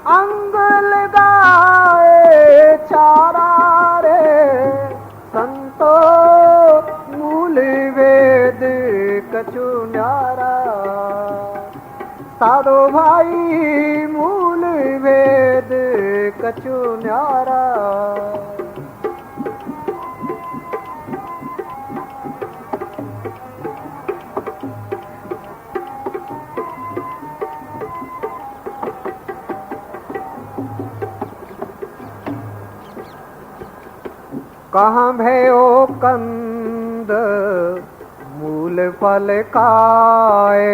अंग लगाए चारा रे, संतो मूल वेद कछु न्यारा, साधो भाई मूल वेद कछु न्यारा। कहाँ भयो कंद मूल फल खाए,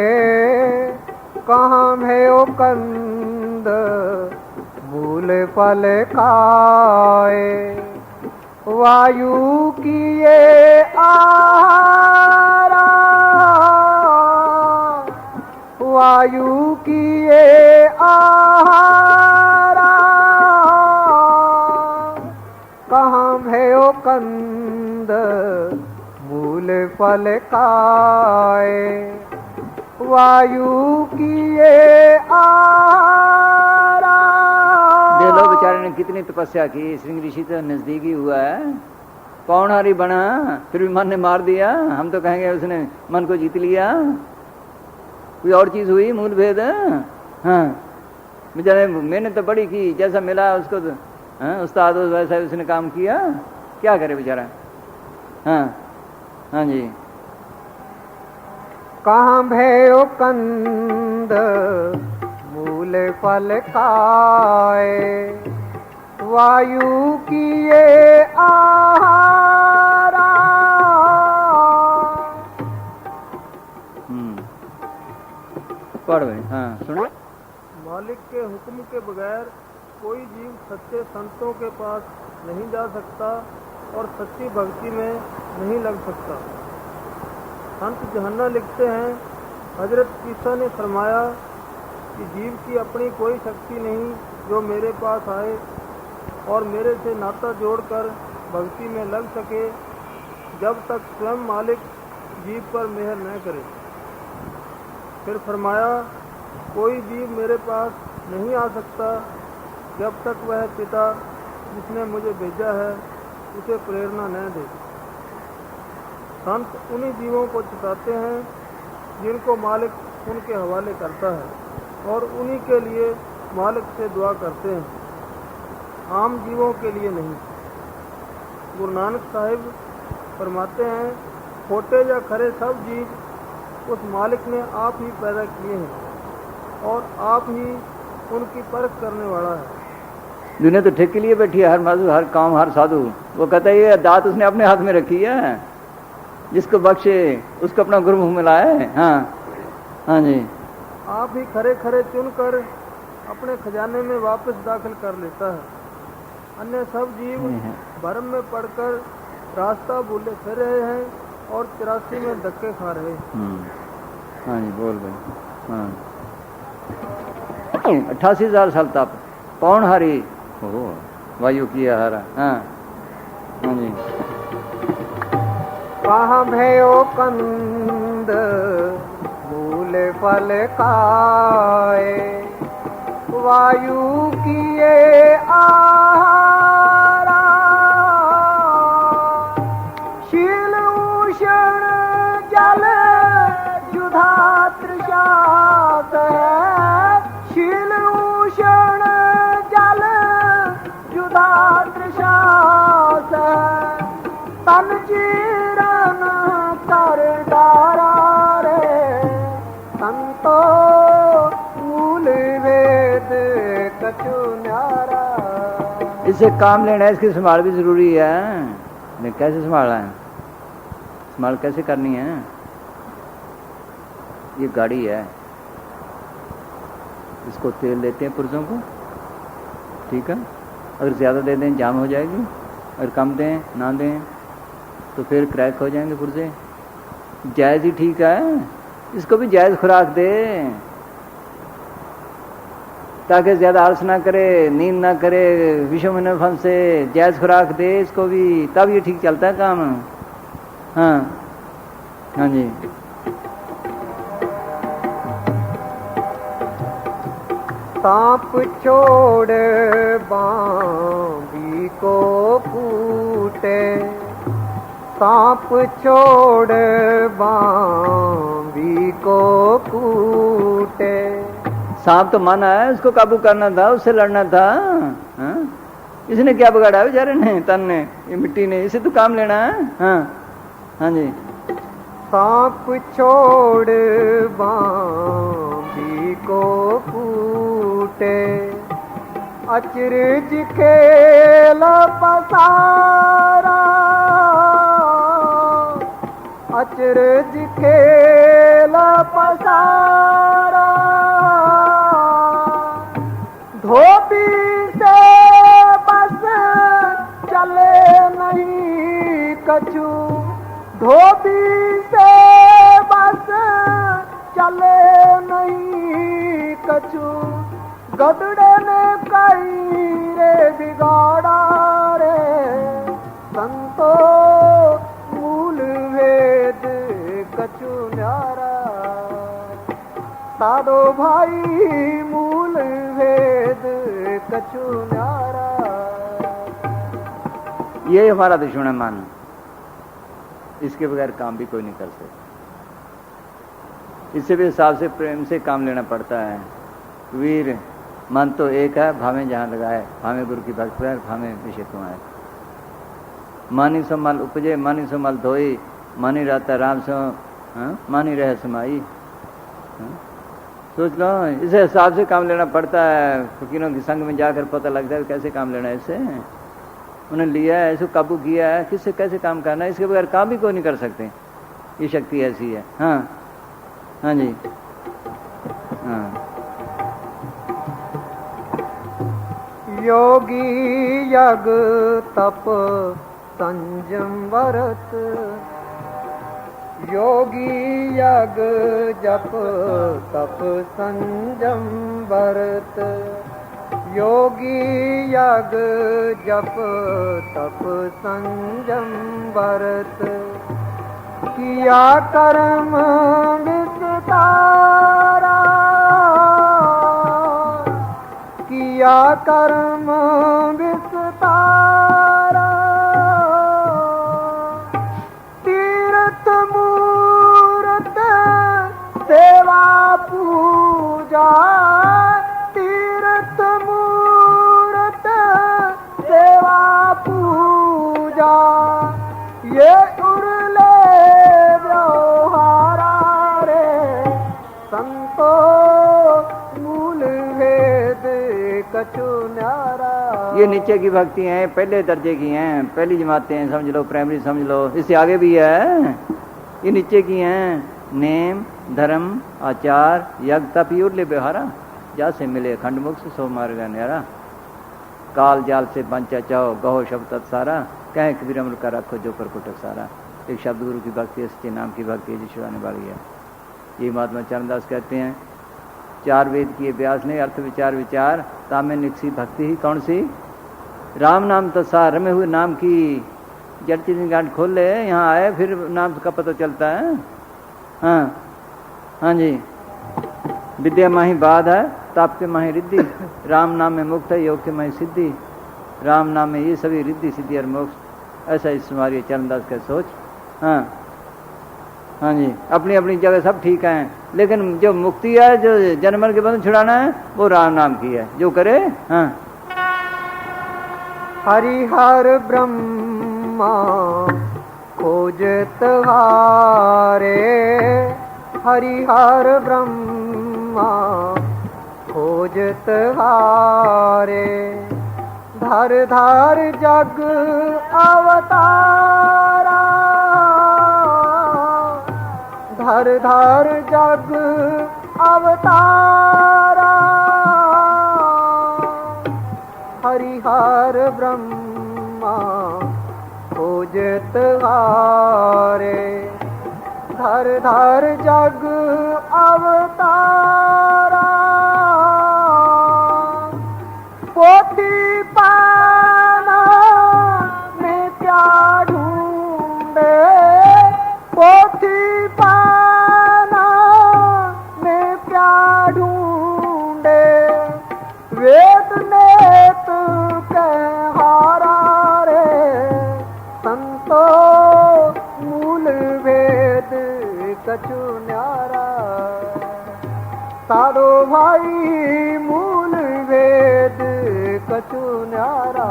कहाँ भयो कंद मूल फल खाए, वायु किए आहारा, वायु किए आहारा, कहाँ भयो कंद मूल फल खाए, वायु किए आहारा। देखो बेचारे ने कितनी तपस्या की, श्रृंग ऋषि तो नजदीक ही हुआ है, पौनहारी बना फिर भी मन ने मार दिया। हम तो कहेंगे उसने मन को जीत लिया। कोई और चीज हुई मूल भेद? हाँ बेचारे मेहनत तो बड़ी की, जैसा मिला उसको तो उस्ताद वैसा उसने काम किया, क्या करे बेचारा। हाँ हाँ जी। कहाँ भयो कंद मूल फल खाए, वायु किए आहारा। पढ़ भाई। हाँ सुनो। मालिक के हुक्म के बगैर कोई जीव सच्चे संतों के पास नहीं जा सकता और सच्ची भक्ति में नहीं लग सकता। संत जहन्ना लिखते हैं, हजरत ईसा ने फरमाया कि जीव की अपनी कोई शक्ति नहीं जो मेरे पास आए और मेरे से नाता जोड़कर भक्ति में लग सके, जब तक स्वयं मालिक जीव पर मेहर न करे। फिर फरमाया, कोई जीव मेरे पास नहीं आ सकता जब तक वह पिता जिसने मुझे भेजा है उसे प्रेरणा न दे। संत उन्हीं जीवों को चिताते हैं जिनको मालिक उनके हवाले करता है और उन्हीं के लिए मालिक से दुआ करते हैं, आम जीवों के लिए नहीं। गुरु नानक साहिब फरमाते हैं, खोटे या खरे सब जीव उस मालिक ने आप ही पैदा किए हैं और आप ही उनकी परख करने वाला है। दुनिया तो ठेके लिए बैठी है, हर माधु, हर काम, हर साधु। वो कहता है ये दात उसने अपने हाथ में रखी है, जिसको बख्शे उसको अपना गुरु मुंह में लाए। हाँ हाँ जी। आप ही खरे खरे चुनकर अपने खजाने में वापस दाखिल कर लेता है। अन्य सब जीव भरम में पड़कर रास्ता भूले फिर रहे हैं और 83 में धक्के खा रहे हैं। हाँ जी बोल भाई। हाँ 88,000 साल तप पौनहारी हो वायु की आहारा। हाँ हाँ जी। कहाँ भयो कंद मूल फल खाए, वायु किए आहारा। शील उषण जल जुधा तृषात है, शील उषण जल जुधा तृषात है। तन चीरन कर डारा रे, संतो मूल वेद कछु न्यारा। इसे काम लेना है, इसकी संभाल भी जरूरी है। लेकिन कैसे संभालना है, संभाल कैसे करनी है? ये गाड़ी है, इसको तेल लेते हैं पुर्जों को, ठीक है। अगर ज़्यादा दे दें जाम हो जाएगी, अगर कम दें ना दें तो फिर क्रैक हो जाएंगे पुर्जे। जायज़ ही ठीक है, इसको भी जायज़ खुराक दे ताकि ज़्यादा आलस ना करे, नींद ना करे, विषम में न फंसे। जायज़ खुराक दे इसको भी, तब ये ठीक चलता है काम। हाँ हाँ जी। सांप छोड़ बांधी को कूटे, सांप छोड़ बांधी को कूटे। सांप तो माना है, उसको काबू करना था, उससे लड़ना था। हाँ? इसने क्या बिगाड़ा बेचारे ने, तन ने, ये मिट्टी ने, इसे तो काम लेना है। हाँ हाँ जी। सांप छोड़ बांधी को कूटे, अचरज खेल पसारा, अचरज खेल पसारा। धोबी से बस चले नहीं कछु, धोबी से बस चले नहीं कछु। गदड़े ने कई रे बिगाड़ा रे, संतो मूल वेद कछु न्यारा। साधो भाई मूल वेद कछु न्यारा। ये हमारा दुश्मन है मन, इसके बगैर काम भी कोई नहीं कर सकता। इससे भी हिसाब से प्रेम से काम लेना पड़ता है। वीर मन तो एक है, भावे जहाँ लगाए, भावे गुरु की भक्त है, भावे विषय तुम है। मानी सो मल उपजे, मानी सो मल धोई, मानी रहता राम सो, मानी रह समाई। सोच लो, इसे हिसाब से काम लेना पड़ता है। फकीरों के संग में जाकर पता लगता है कैसे काम लेना है। इससे उन्हें लिया है, इसको काबू किया है, किससे कैसे काम करना है, इसके बगैर काम भी कोई नहीं कर सकते। ये शक्ति ऐसी है। हाँ हाँ जी। हाँ। योगी यग तप संयम व्रत, योगी यग जप तप संयम व्रत। योगी यग जप तप संयम व्रत। किया कर्म विस्तारा, किया कर्म विस्तारा। तीर्थ मूर्त सेवा पूजा, तीर्थ मूर्त सेवा पूजा। ये उरले व्यवहारा रे, संतो मूल वेद कछु न्यारा। ये नीचे की भक्ति हैं, पहले दर्जे की हैं, पहली जमातें हैं, समझ लो, प्राइमरी समझ लो। इससे आगे भी है, ये नीचे की हैं। नेम धर्म आचार यज्ञ तप युर्ले व्यवहारा, जा से मिले खंड मुक्त सो मार्ग न्यारा। काल जाल से बंचा चाहो, गहो शब्द तत्सारा, कहे कबीर अमर का रखो जो पर कुटक सारा। एक शब्द गुरु की भक्ति, सच्चे नाम की भक्ति जिसवाने वाली है। ये महात्मा चरणदास कहते हैं, चार वेद किए व्यास ने, अर्थ विचार विचार, तामे निकसी भक्ति ही कौन सी? राम नाम तत्सार, रमे हुए नाम की जड़ चीज गांठ खोल ले, यहाँ आए फिर नाम का पता चलता है। हाँ हाँ जी। विद्या माही बाध है, ताप के माही रिद्धि, राम नाम में मुक्त है, योग के माही सिद्धि। राम नाम में ये सभी रिद्धि सिद्धि और मोक्ष। ऐसा इस हमारी चरणदास का सोच। हाँ हाँ जी। अपनी अपनी जगह सब ठीक है, लेकिन जो मुक्ति है, जो जन्म के बंधन छुड़ाना है, वो राम नाम की है, जो करे। हाँ। हरिहर ब्रह्मा खोजत हारे, हरिहर ब्रह्मा खोजत हारे। धर धार जग अवतारा, धर धार जग अवतारा, हरिहर ब्रह्मा पूजित हारे, धर धार जग अवतारा, पोथी पाना में क्या ढूंढे, पोथी पाना में क्या ढूंढे, वेद नेत कहारा रे, संतो मूल वेद कछु न्यारा, साधो भाई मूल वेद कछु न्यारा।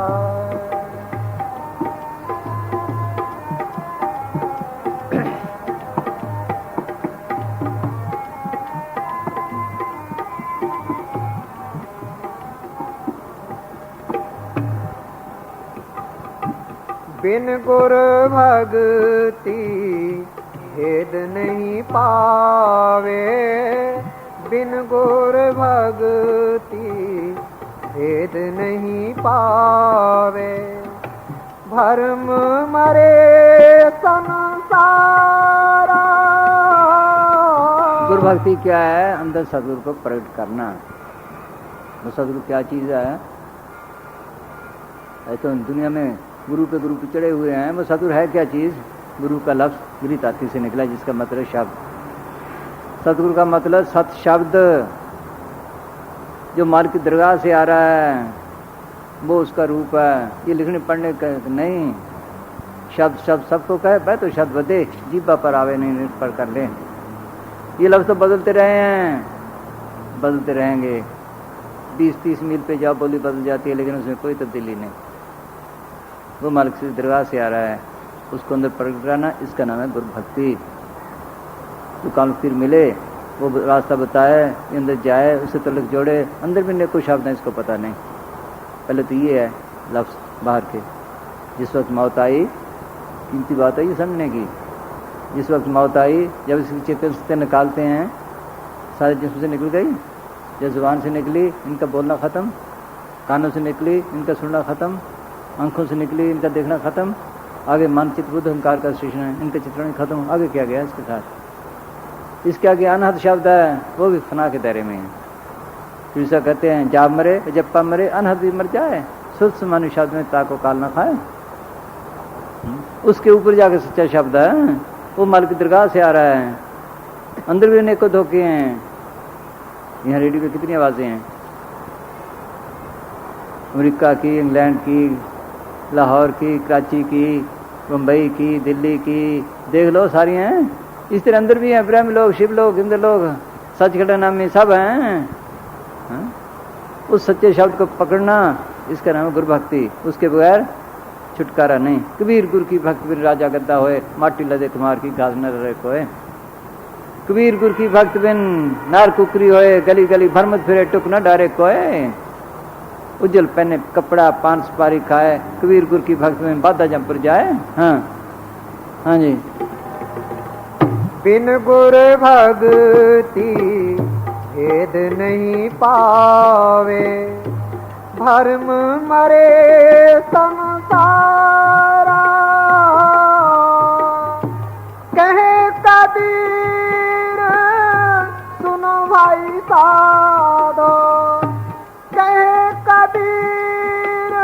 बिन गुर भगति भेद नहीं पावे, बिन गुर भगति भेद नहीं पावे, भरम मरे संसारा। गुरु भक्ति क्या है? अंदर सदगुरु को प्रकट करना। वो सदगुरु क्या चीज है? ऐसे दुनिया में गुरु पे गुरु चढ़े हुए हैं, वो सदगुरु है क्या चीज? गुरु का लफ्ज गिरी ताती से निकला, जिसका मतलब शब्द। सतगुरु का मतलब सत शब्द, जो माल की दरगाह से आ रहा है, वो उसका रूप है। ये लिखने पढ़ने का नहीं, शब्द शब्द सबको कहे तो शब्द बदे जीबा पर आवे नहीं पढ़ कर ले। ये लफ्ज तो बदलते रहे हैं, बदलते रहेंगे। 20-30 मील पे जाओ बोली बदल जाती है, लेकिन उसमें कोई तब्दीली नहीं। वो मालिक की दरगाह से आ रहा है, उसको अंदर प्रकट कराना, इसका नाम है गुरु भक्ति। तो काल फिर मिले, वो रास्ता बताए, अंदर जाए, उससे तलक जोड़े। अंदर भी कोई शब्द है, इसको पता नहीं। पहले तो ये है लफ्ज बाहर के। जिस वक्त मौत आई, कीमती बात है ये समझने की। जिस वक्त मौत आई, जब इसकी चेतन से निकालते हैं, सारे जिस्म से निकल गई, जब जुबान से निकली इनका बोलना खत्म, कानों से निकली इनका सुनना खत्म, आंखों से निकली इनका देखना खत्म, आगे मन चित्त बुद्ध अहंकार का सृष्टि है, इनका चित्रण खत्म। आगे क्या गया इसके साथ? इसके आगे अनहद शब्द है, वो भी फना के दायरे में है। तो ऐसा कहते हैं, जाब मरे जप्पा मरे, अनहद भी मर जाए, सुध मानु शब्द में ताको काल ना खाए। उसके ऊपर जाके सच्चा शब्द है, वो माल की दरगाह से आ रहा है। अंदर भी अनेकों धोखे हैं। यहाँ रेडियो पे कितनी आवाजें हैं, अमेरिका की, इंग्लैंड की, लाहौर की, कराची की, मुंबई की, दिल्ली की, देख लो सारी हैं। इस तरह अंदर भी हैं ब्रह्म लोग, शिव लोग, इंद्र लोग, सचखंड नामी सब हैं। उस सच्चे शब्द को पकड़ना, इसका नाम है गुरु भक्ति। उसके बगैर छुटकारा नहीं। कबीर गुरु की भक्ति बिन राजा गद्दा होए, माटी लदे कुमार की घास न रहे कोए। कबीर गुरु की भक्त बिन नार कुकरी होए, गली गली भरमत फिरे टुक न डारे कोए। उज्जवल पहने कपड़ा, पान सुपारी खाए, कबीर गुरु की भक्त में बाधा जंपर जाए। हाँ हाँ जी। बिन गुर भक्ति भेद नहीं पावे, भरम मरे संसारा। कहे कबीर सुनो भाई साधो, कहे कबीर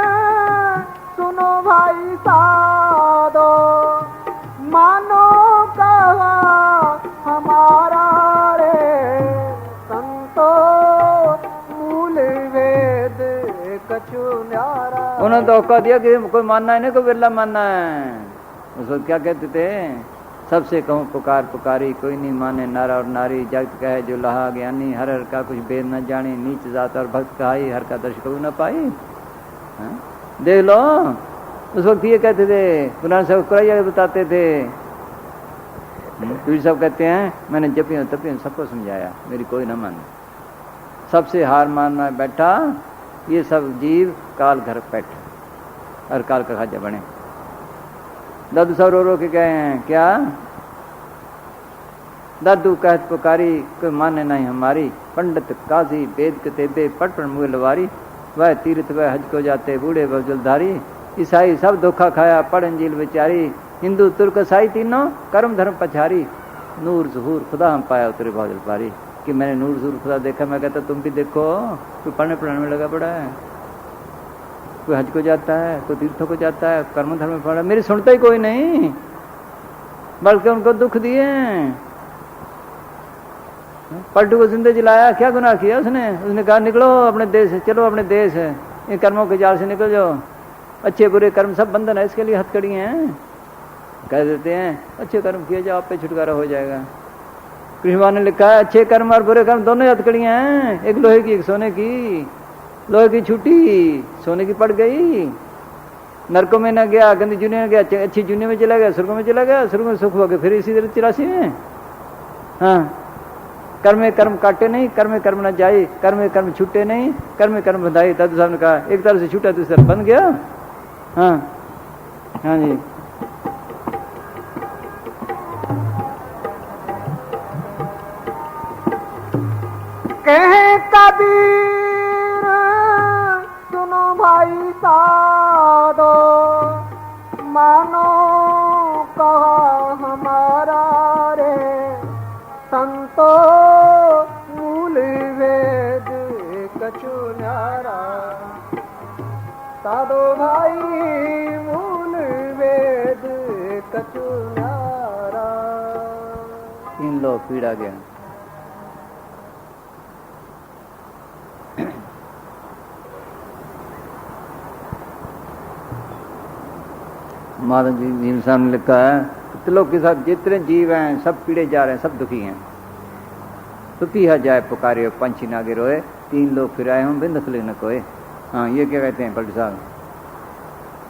सुनो भाई साधो, मानो कहा हमारा रे, संतो मूल वेद कछु न्यारा। उन्होंने धोखा दिया कि कोई मानना है नहीं, कोई बिरला मानना है। उस वक्त क्या कहते थे? सबसे कहूँ पुकार पुकारी, कोई नहीं माने नारा और नारी। जगत कहे जो लहा ज्ञानी, हर हर का कुछ भेद न जानी। नीच जात और भक्त कहाई, हर का दर्श कभी न पाई। देख लो, उस वक्त ये कहते थे, गुरु साहब कुराइया बताते थे। कबीर साहब कहते हैं, मैंने जपियों तपियों सबको समझाया, मेरी कोई न माने। सबसे हार मानना बैठा, ये सब जीव काल घर बैठा। हर काल का खाजा बने। दादू साहब रो रो के गए हैं क्या? दादू कहत पुकारी कोई माने नहीं हमारी, पंडित काजी वेद कतेबे पढ़ पढ़ मुँह लवारी, वह तीर्थ वह हज को जाते बूढ़े बजुलधारी, ईसाई सब धोखा खाया पढ़ अंजील बेचारी, हिंदू तुर्क ईसाई तीनों कर्म धर्म पछारी, नूर ज़हूर खुदा हम पाया उतरे बादल पारी। कि मैंने नूर ज़हूर खुदा देखा, मैं कहता तुम भी देखो। कोई पढ़ने पढ़ाने में लगा पड़ा है, कोई हज को जाता है, कोई तीर्थों को जाता है, कर्म धर्म में पड़ा, मेरी सुनता ही कोई नहीं, बल्कि उनको दुख दिए। पलटू को जिंदे जलाया, क्या गुनाह किया उसने? उसने कहा निकलो अपने देश से, चलो अपने देश है, इन कर्मों के जाल से निकल जाओ, अच्छे बुरे कर्म सब बंधन है, इसके लिए हथकड़ी हैं। कह देते हैं अच्छे कर्म किए जाओ, आप पे छुटकारा हो जाएगा। कृष्ण भगवान ने लिखा है अच्छे कर्म और बुरे कर्म दोनों हथकड़ियां हैं, एक लोहे की एक सोने की। लोहे की छूटी, सोने की पड़ गई, नरकों में न गया, गंदी जुनिया में गया, अच्छी जुनिया में चला गया, स्वर्ग में चला गया, स्वर्ग में सुख हो गया, फिर इसी तरह 84 में। हाँ, कर्म कर्म काटे नहीं, कर्म कर्म न जाए, कर्म कर्म छूटे नहीं, कर्म कर्म बंधाई। दादू साहब ने कहा एक तरफ से छूटा दूसरी तरफ बंध गया। हाँ हाँ जी। कहे कबीर सुनो भाई साधो, मानो कहा हमारा रे, संतो मूल वेद कछु न्यारा, साधो भाई मूल वेद कछु न्यारा। 3 लोग पीड़ा गया। महाराज जी भीम साहब ने लिखा है त्रिलोक के साथ जितने जीव हैं सब पीड़े जा रहे हैं, सब दुखी हैं। दुखी है जाए पुकारे पंछी नागे रोए, 3 लोग फिर आए हूँ बिंद खले न कोए। हाँ ये क्या कहते हैं पलटू साहब?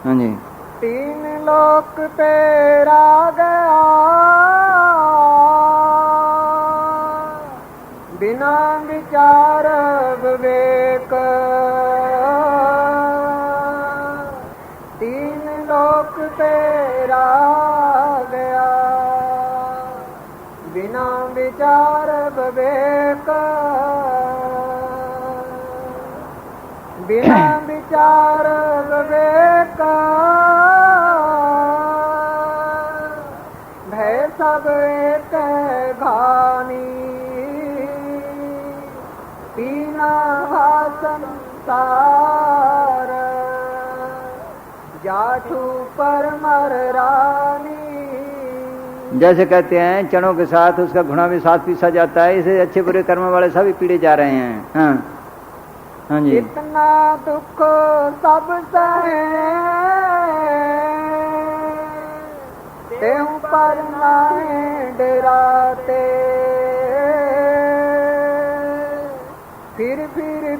हाँ जी। 3 लोक तेरा गया, बिना विचार विवेक, 3 लोक तेरा गया, बिना विचार विवेक, बिना विचार विवेक, भय सब एक घानी, पीना संसार, जाठू पर मर रानी। जैसे कहते हैं चनों के साथ उसका घुना भी साथ पीसा जाता है, इसे अच्छे बुरे कर्म वाले सभी पीड़े जा रहे हैं। हाँ हाँ जी। इतना दुख सब सहे, तेहू पर नाए डराते, फिर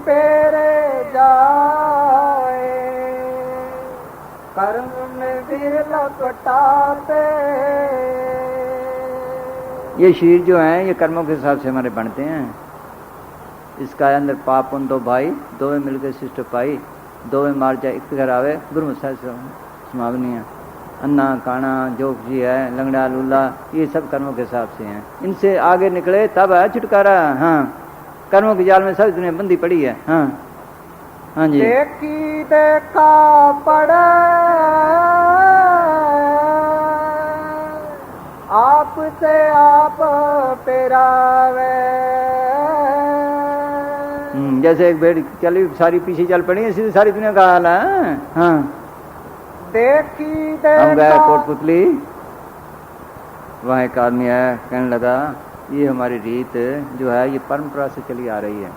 पेरे जाए, कर्म में फिर लपटाते। ये शरीर जो है ये कर्मों के हिसाब से हमारे बनते हैं। इसका अंदर पाप उन 2 भाई, 2 में मिलकर शिष्ट पाई, 2 में मार जाए एक घर आवे, गुरु समावनी है। अन्ना काना जो जी है, लंगड़ा लूला, ये सब कर्मों के हिसाब से हैं। इनसे आगे निकले तब है छुटकारा। हाँ, कर्मों के जाल में सब दुनिया बंदी पड़ी है। हाँ हाँ जी। देखी देखा पड़े, आप से आप पेरावे। जैसे एक भेड़ चली सारी पीछे चल पड़ी है, सीधी सारी दुनिया का हाल है। हाँ, देखी हम गए देखा कोटपुतली, वहाँ एक आदमी है, कहने लगा ये हमारी रीत जो है ये परंपरा से चली आ रही है।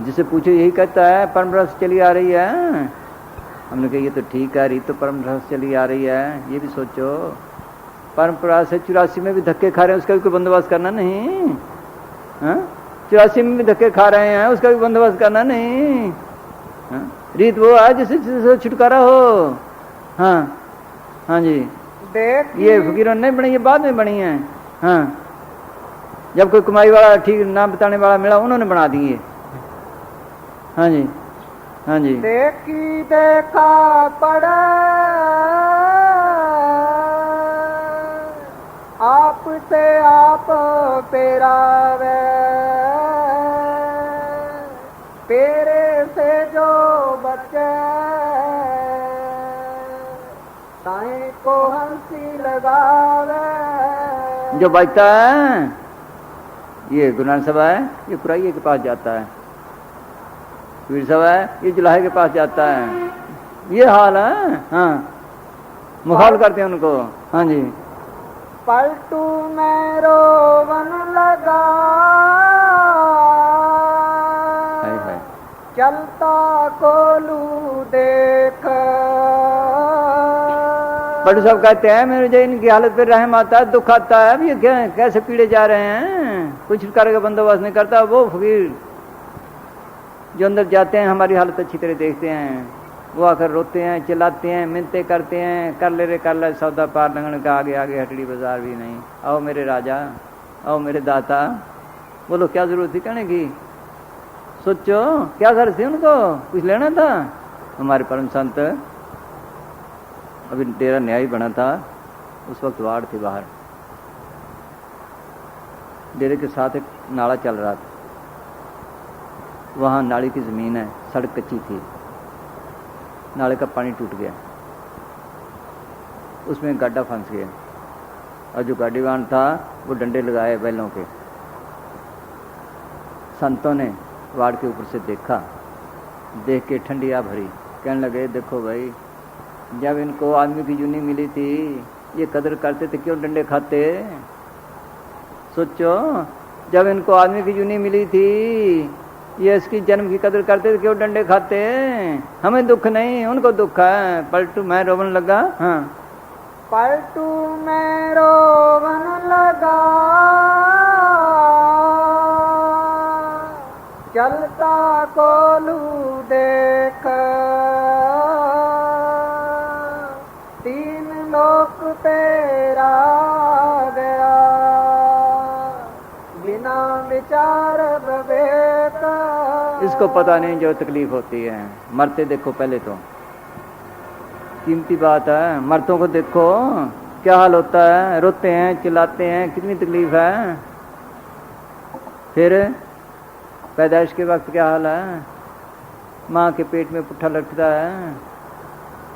जिसे पूछे यही कहता है परंपरा से चली आ रही है। हमने कहा ये तो ठीक है, रीत तो परंपरा से चली आ रही है, ये भी सोचो परंपरा से 84 में भी धक्के खा रहे हैं, उसका भी कोई बंदोबस्त करना नहीं। हाँ, 84 में भी धक्के खा रहे हैं, उसका भी बंदोबस्त करना नहीं। हाँ? रीत वो है जिससे छुटकारा हो। हाँ हाँ जी। ये फकीरों ने नहीं बनी, ये बाद में बनी है। हाँ, जब कोई कमाई वाला ठीक नाम बताने वाला मिला उन्होंने बना दिए। हाँ जी। हाँ जी। देखी देखा पड़े आपसे आप पेरावे पेरे से जो बचे ताई को हंसी लगावे। जो बचता है ये गुरु नानक सभा है, ये कुराइये के पास जाता है। वीर सभा है, ये जुलाहे के पास जाता है। ये हाल है। हाँ, मुखाल करते हैं उनको। हाँ जी। पलटू में रोवन लगा है। चलता कोलू देख। बड़े सब कहते हैं मेरे जो इनकी हालत पर रहम आता है, दुख आता है। अब ये कैसे पीड़े जा रहे हैं, कुछ करके बंदोबस्त नहीं करता। वो फकीर जो अंदर जाते हैं, हमारी हालत अच्छी तरह देखते हैं, वो आकर रोते हैं, चिल्लाते हैं, मिन्नतें करते हैं, कर ले सौदा पार लगन का, आगे आगे हटड़ी बाजार भी नहीं। आओ मेरे राजा, आओ मेरे दाता। बोलो क्या जरूरत थी कहने की? सोचो क्या घर थी उनको, कुछ लेना था? हमारे परम संत अभी डेरा नया ही बना था, उस वक्त वार्ड थी बाहर। डेरे के साथ एक नाला चल रहा था, वहाँ नाली की ज़मीन है, सड़क कच्ची थी, नाले का पानी टूट गया, उसमें गड्ढा फंस गया और जो गाड़ीवान था वो डंडे लगाए बैलों के। संतों ने वार्ड के ऊपर से देखा, देख के ठंडिया भरी, कहने लगे देखो भाई, जब इनको आदमी की जूनी मिली थी ये कदर करते थे, क्यों डंडे खाते? सोचो, जब इनको आदमी की जूनी मिली थी ये इसकी जन्म की कदर करते थे, क्यों डंडे खाते? हमें दुख नहीं, उनको दुख है। पलटू मैं रोवन लगा। हाँ, पलटू मैं रोवन लगा चलता कोलू देख। तीन लोक तेरा गया बिना विचार विवेक। इसको पता नहीं जो तकलीफ होती है। मरते देखो पहले तो, कीमती बात है। मर्दों को देखो क्या हाल होता है, रोते हैं, चिल्लाते हैं, कितनी तकलीफ है। फिर पैदाइश के वक्त क्या हाल है, माँ के पेट में पुट्ठा लटकता है,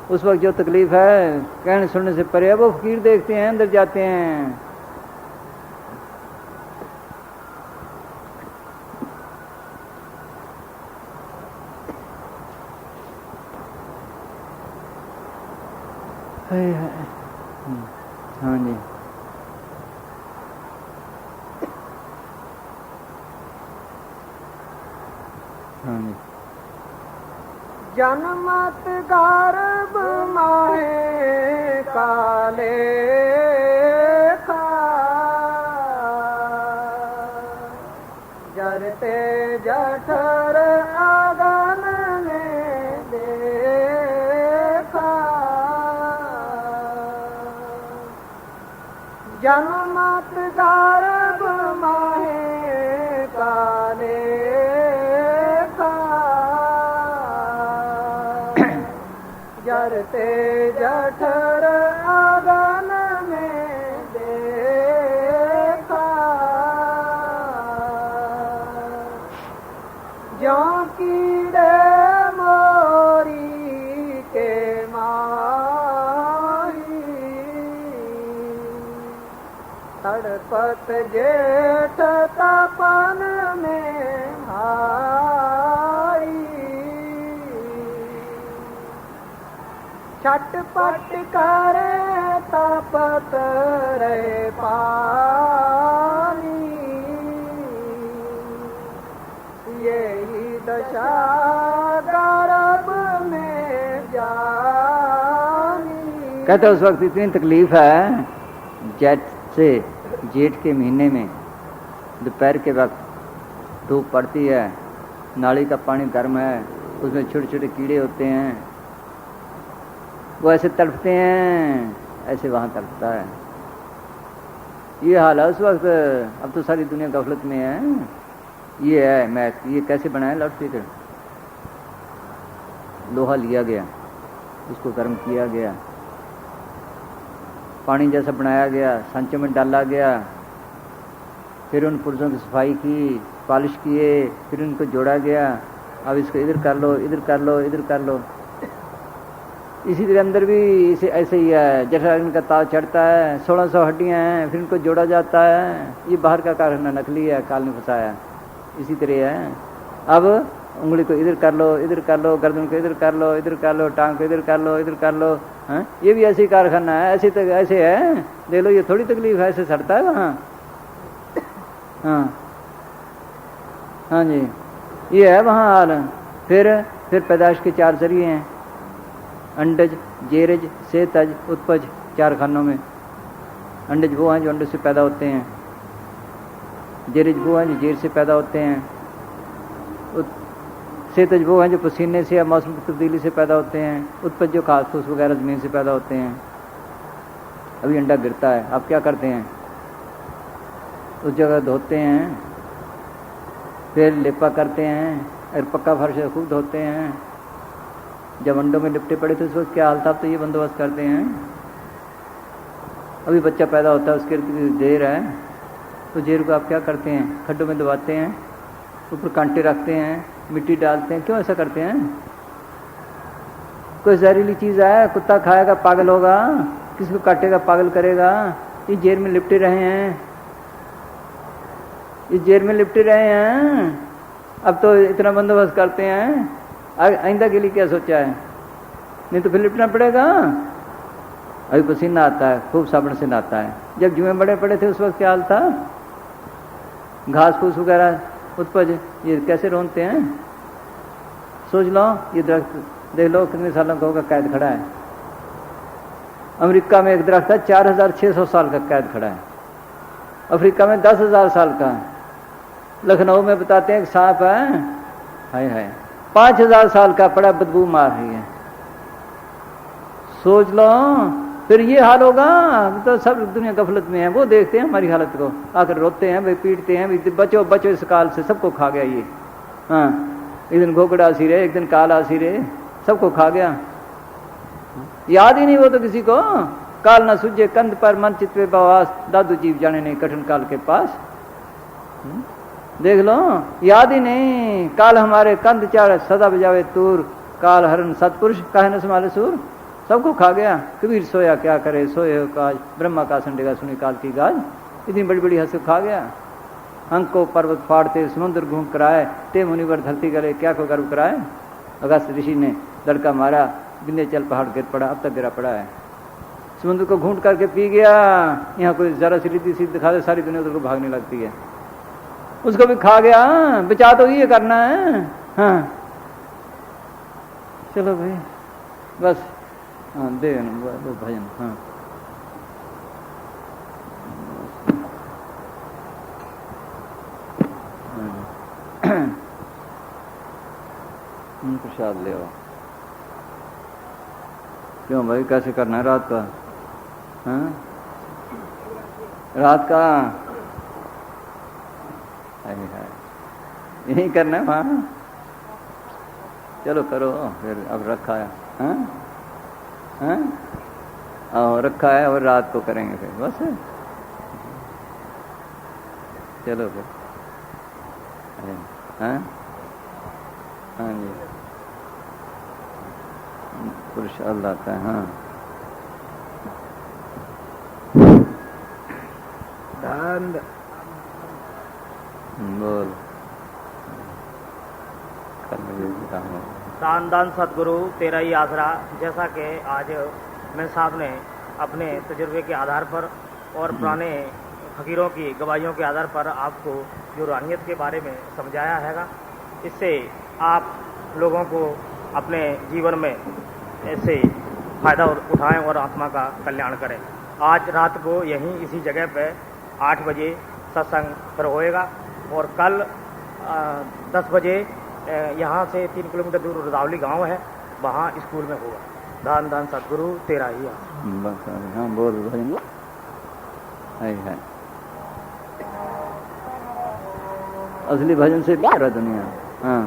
उस वक्त जो तकलीफ है कहने सुनने से परे है। वो फकीर देखते हैं, अंदर जाते हैं। हाँ जी। हाँ जी। जनमत गर्भ माहे काले खा जरते जठर आगन में देखा। जनमत गर्भ माहे काले जरते जठर आगन में देखा। जो कीड़े मोरी के माही तड़पत जेठ तपन में भाई। छटपट करे तपत रे पानी। यही दशा गर्भ में जानी। कहते उस वक्त इतनी तकलीफ है, जेठ के महीने में दोपहर के वक्त धूप पड़ती है, नाली का पानी गर्म है, उसमें छोटे छोटे कीड़े होते हैं, वो ऐसे तड़पते हैं, ऐसे वहाँ तड़पता है। ये हाल है उस वक्त। अब तो सारी दुनिया गफलत में है। ये है मैच, ये कैसे बनाए लाउड स्पीकर? लोहा लिया गया, उसको गर्म किया गया, पानी जैसा बनाया गया, सांचों में डाला गया, फिर उन पुर्जों की सफाई की, पॉलिश किए, फिर उनको जोड़ा गया। अब इसको इधर कर लो, इधर कर लो, इधर कर लो। इसी तरह अंदर भी इसे ऐसे ही है, जैसा इनका ताव चढ़ता है, 1600 हड्डियां हैं, फिर इनको जोड़ा जाता है। ये बाहर का कारखाना नकली है, काल ने फंसाया। इसी तरह है। अब उंगली को इधर कर लो, इधर कर लो, गर्दन को इधर कर लो, इधर कर लो, टांग को इधर कर लो, इधर कर लो। हाँ, ये भी ऐसे ही कारखाना है, ऐसे तक ऐसे है। देख लो, ये थोड़ी तकलीफ है, ऐसे सड़ता है वहाँ। हाँ हाँ जी, ये है वहाँ हाल। फिर पैदाइश के 4 जरिए हैं, अंडज, जेरज, सेतज, उत्पज। 4 खानों में अंडज वो हैं जो अंडे से पैदा होते हैं, जेरज वो हैं जो जेर से पैदा होते हैं, सेतज वो हैं जो पसीने से या मौसम की तब्दीली से पैदा होते हैं, उत्पज जो घास फूस वगैरह जमीन से पैदा होते हैं। अभी अंडा गिरता है, आप क्या करते हैं? उस जगह धोते हैं, फिर लेपा करते हैं, और पक्का फर्श खूब धोते हैं। जब अंडों में लिपटे पड़े थे उस वक्त क्या हाल था, तो ये बंदोबस्त करते हैं। अभी बच्चा पैदा होता है, उसके जेर है, तो जेर को आप क्या करते हैं? खड्डों में दबाते हैं, ऊपर कांटे रखते हैं, मिट्टी डालते हैं। क्यों ऐसा करते हैं? कोई जहरीली चीज़ है, कुत्ता खाएगा पागल होगा, किसी को काटेगा पागल करेगा। ये जेर में लिपटे रहे हैं, इस जेर में लिपटे रहे हैं। अब तो इतना बंदोबस्त करते हैं, आइंदा के लिए क्या सोचा है? नहीं तो फिर लिपटना पड़ेगा। अभी पसीना आता है, खूब साबुन से नहाता है। जब जुएं बड़े पड़े थे उस वक्त क्या हाल था? घास फूस वगैरह उत्पज ये कैसे रोनते हैं? सोच लो, ये दरख्त देख लो कितने सालों का होगा कैद खड़ा है। अमेरिका में एक दरख्त है 4600 साल का कैद खड़ा है। अफ्रीका में 10,000 साल का। लखनऊ में बताते हैं एक सांप है, हाय हाय 5000 साल का पड़ा, बदबू मार रही है। सोच लो, फिर ये हाल होगा। तो सब दुनिया गफलत में है, वो देखते हैं हमारी हालत को, आकर रोते हैं, भाई पीटते हैं, भाई बचो बचो इस काल से, सबको खा गया ये। हाँ, एक दिन घोकड़ा सी रहे, एक दिन काल आसी रहे, सबको खा गया। याद ही नहीं वो तो किसी को। काल न सूझे कंध पर मन चित्वे बवास, दादू जीव जाने नहीं कठिन काल के पास। देख लो, याद ही नहीं। काल हमारे कंध चार सदा बजावे तूर, काल हरण सतपुरुष काहे न संभाले सूर। सबको खा गया। कबीर सोया क्या करे, सोए हो काज, ब्रह्मा का संडेगा सुनी काल की गाज। इतनी बड़ी बड़ी हंस खा गया। अंक को पर्वत फाड़ते समुद्र घूम कराए, ते मुनिवर धरती गले क्या को गर्व कराए। अगस्त ऋषि ने लड़का मारा, विंध्याचल पहाड़ गिर पड़ा, अब तक गिरा पड़ा है। समुद्र को घूंट करके पी गया। यहाँ कोई जरा सी रिद्धि सी दिखा दे, सारी दुनिया उधर को भागने लगती है। उसको भी खा गया। बचा तो ये करना है। हाँ चलो भाई बस। हाँ दे वो भजन। हाँ प्रसाद ले आओ। क्यों भाई, कैसे करना है रात का? हाँ रात का यही करना है वहाँ। चलो करो फिर। अब रखा है, हाँ हाँ और रखा है, और रात को करेंगे फिर बस। चलो फिर। हाँ हाँ जी, पुरुष अल्लाह का। हाँ बोल। दान दान सदगुरु तेरा ही आसरा। जैसा कि आज मैं साहब ने अपने तजुर्बे के आधार पर और पुराने फकीरों की गवाहियों के आधार पर आपको जो रूहानियत के बारे में समझाया हैगा, इससे आप लोगों को अपने जीवन में ऐसे फ़ायदा उठाएं और आत्मा का कल्याण करें। आज रात को यहीं इसी जगह पे 8 बजे सत्संग फिर होएगा, और कल 10 बजे यहाँ से 3 किलोमीटर दूर रुदावली गांव है, वहाँ स्कूल में होगा। दान दान सदगुरु तेरा ही बस। हाँ बोल भाई। है असली भजन से प्यारा दुनिया। हाँ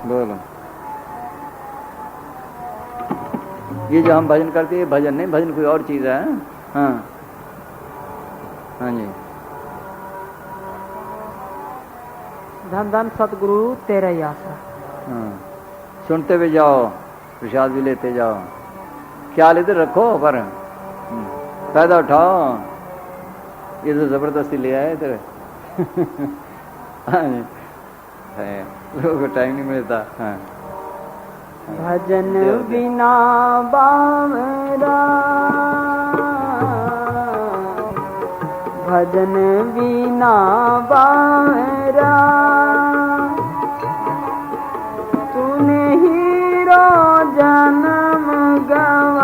बोलो। ये जो हम भजन करते हैं भजन नहीं, भजन कोई और चीज है। हाँ हाँ जी। धन धन सतगुरु तेरा ही आसरा। हाँ, सुनते भी जाओ, प्रसाद भी लेते जाओ, ख्याल इधर रखो पर फायदा उठाओ। ये तो जबरदस्ती ले आए इधर। हाँ जी, लोगों को टाइम नहीं मिलता। हाँ, भजन बिना बावरा, भजन बिना बावरा, तूने हीरो जन्म गवायो।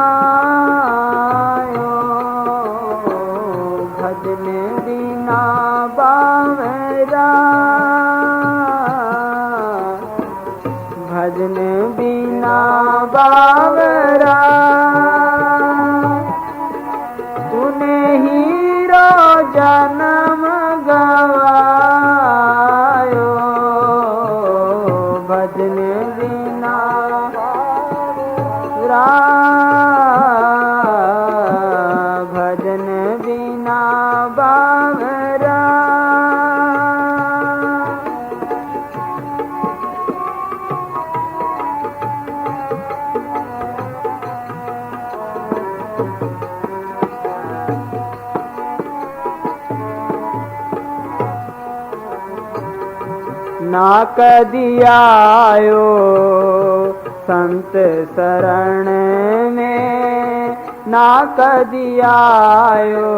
भजन बिना बावरा, भजन बिना बावरा, तूने हीरो जन्म गवायो। भजन बिना बावरा, भजन बिना बावरा। ना कदी आयो संत शरण में, ना कदी आयो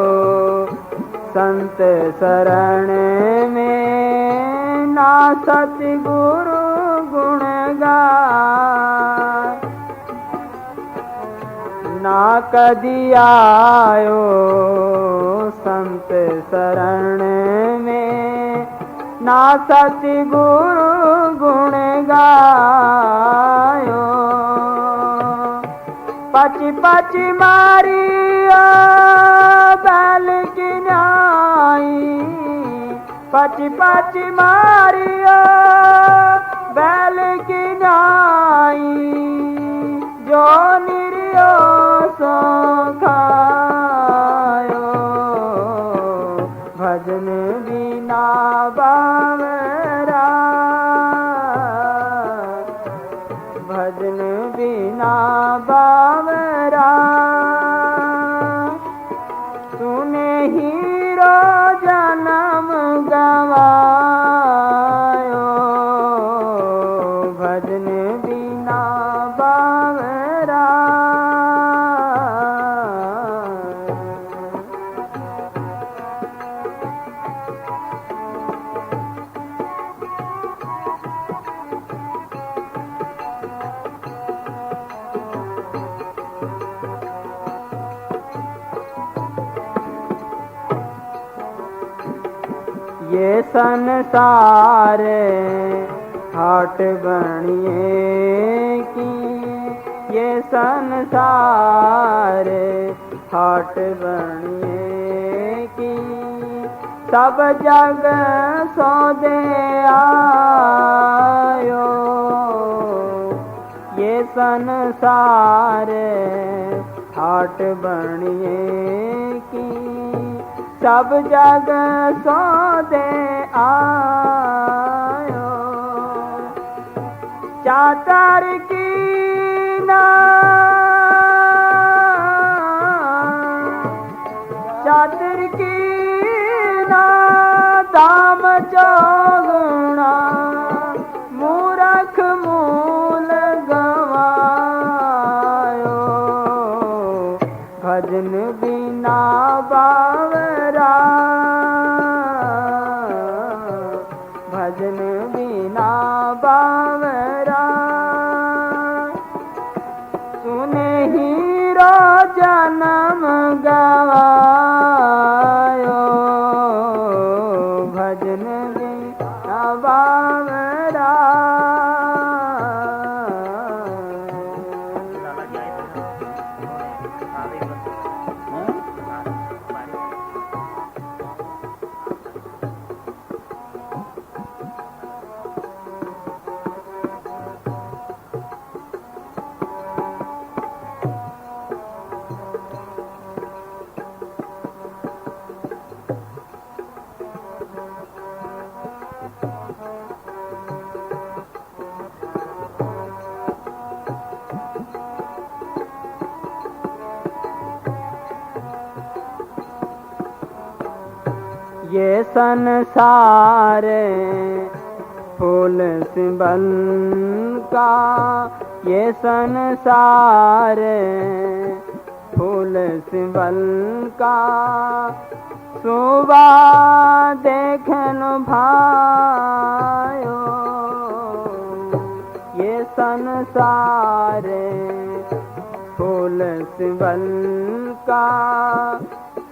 संत शरण में, ना सतगुरु गुण गाय। ना कदी आयो संत शरण में, ना सतगुरु गुण गायो। पच पच मारिया बैल की न्याई, पच पच मारिया बैल की न्याई, जो निरियो सो खायो। भजन बिना बावरा, भजन बिना बावरा, तूने हीरो जन्म गवायो। भजन बिना बावरा, ये संसार हाट बनिए की, ये संसार हाट बनिए की, सब जग सौदे आयो। ये संसार हाट बनिए की, सब जग सौदे आयो। चातर की ना, चातर की ना दाम चौगुना, मूरख मूल गवायो। भजन बिना बावरा, भजन बिना बावरा, तूने हीरो जन्म गवायो। भजन बिना बावरा, ये संसार फूल सिंबल का, ये संसार फूल सिंबल का, सुबह देखन भायो। ये संसार फूल सिंबल का,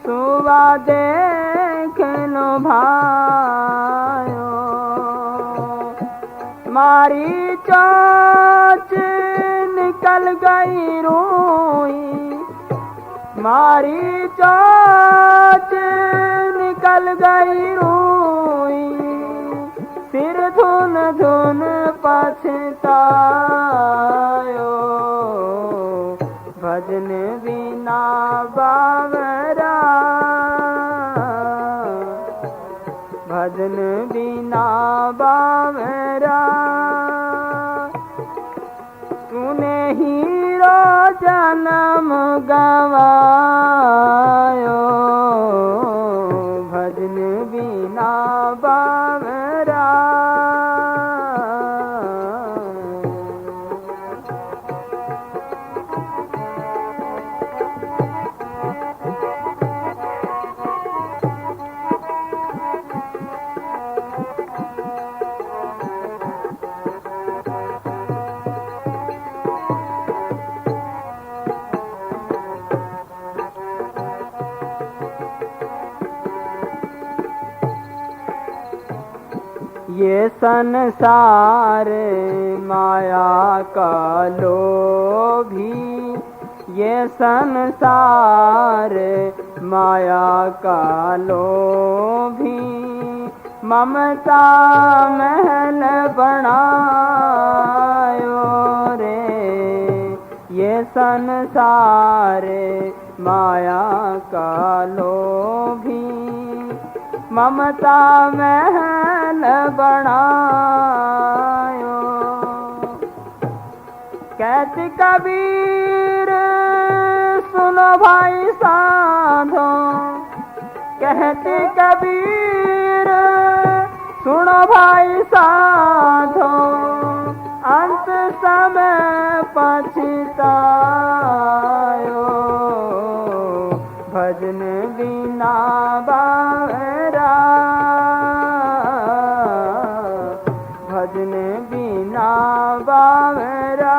सुबह देखन भायो। मारी चोच निकल गई रोई, मारी चोच निकल गई रोई, सिर धुन धुन पछतायो। भजन बिना बावरा, भजन बिना बावरा, तूने हीरो जन्म गवायो। भजन बिना बावरा, ये संसार माया का लोभी, ये संसार माया का लोभी, ममता महल बनायो रे। ये संसार माया का लोभी, ममता महल बनायो। कहते कबीर सुनो भाई साधो, कहते कबीर सुनो भाई साधो, अंत समय पछतायो। भजन बिना बावरा, भजन बिना बावरा,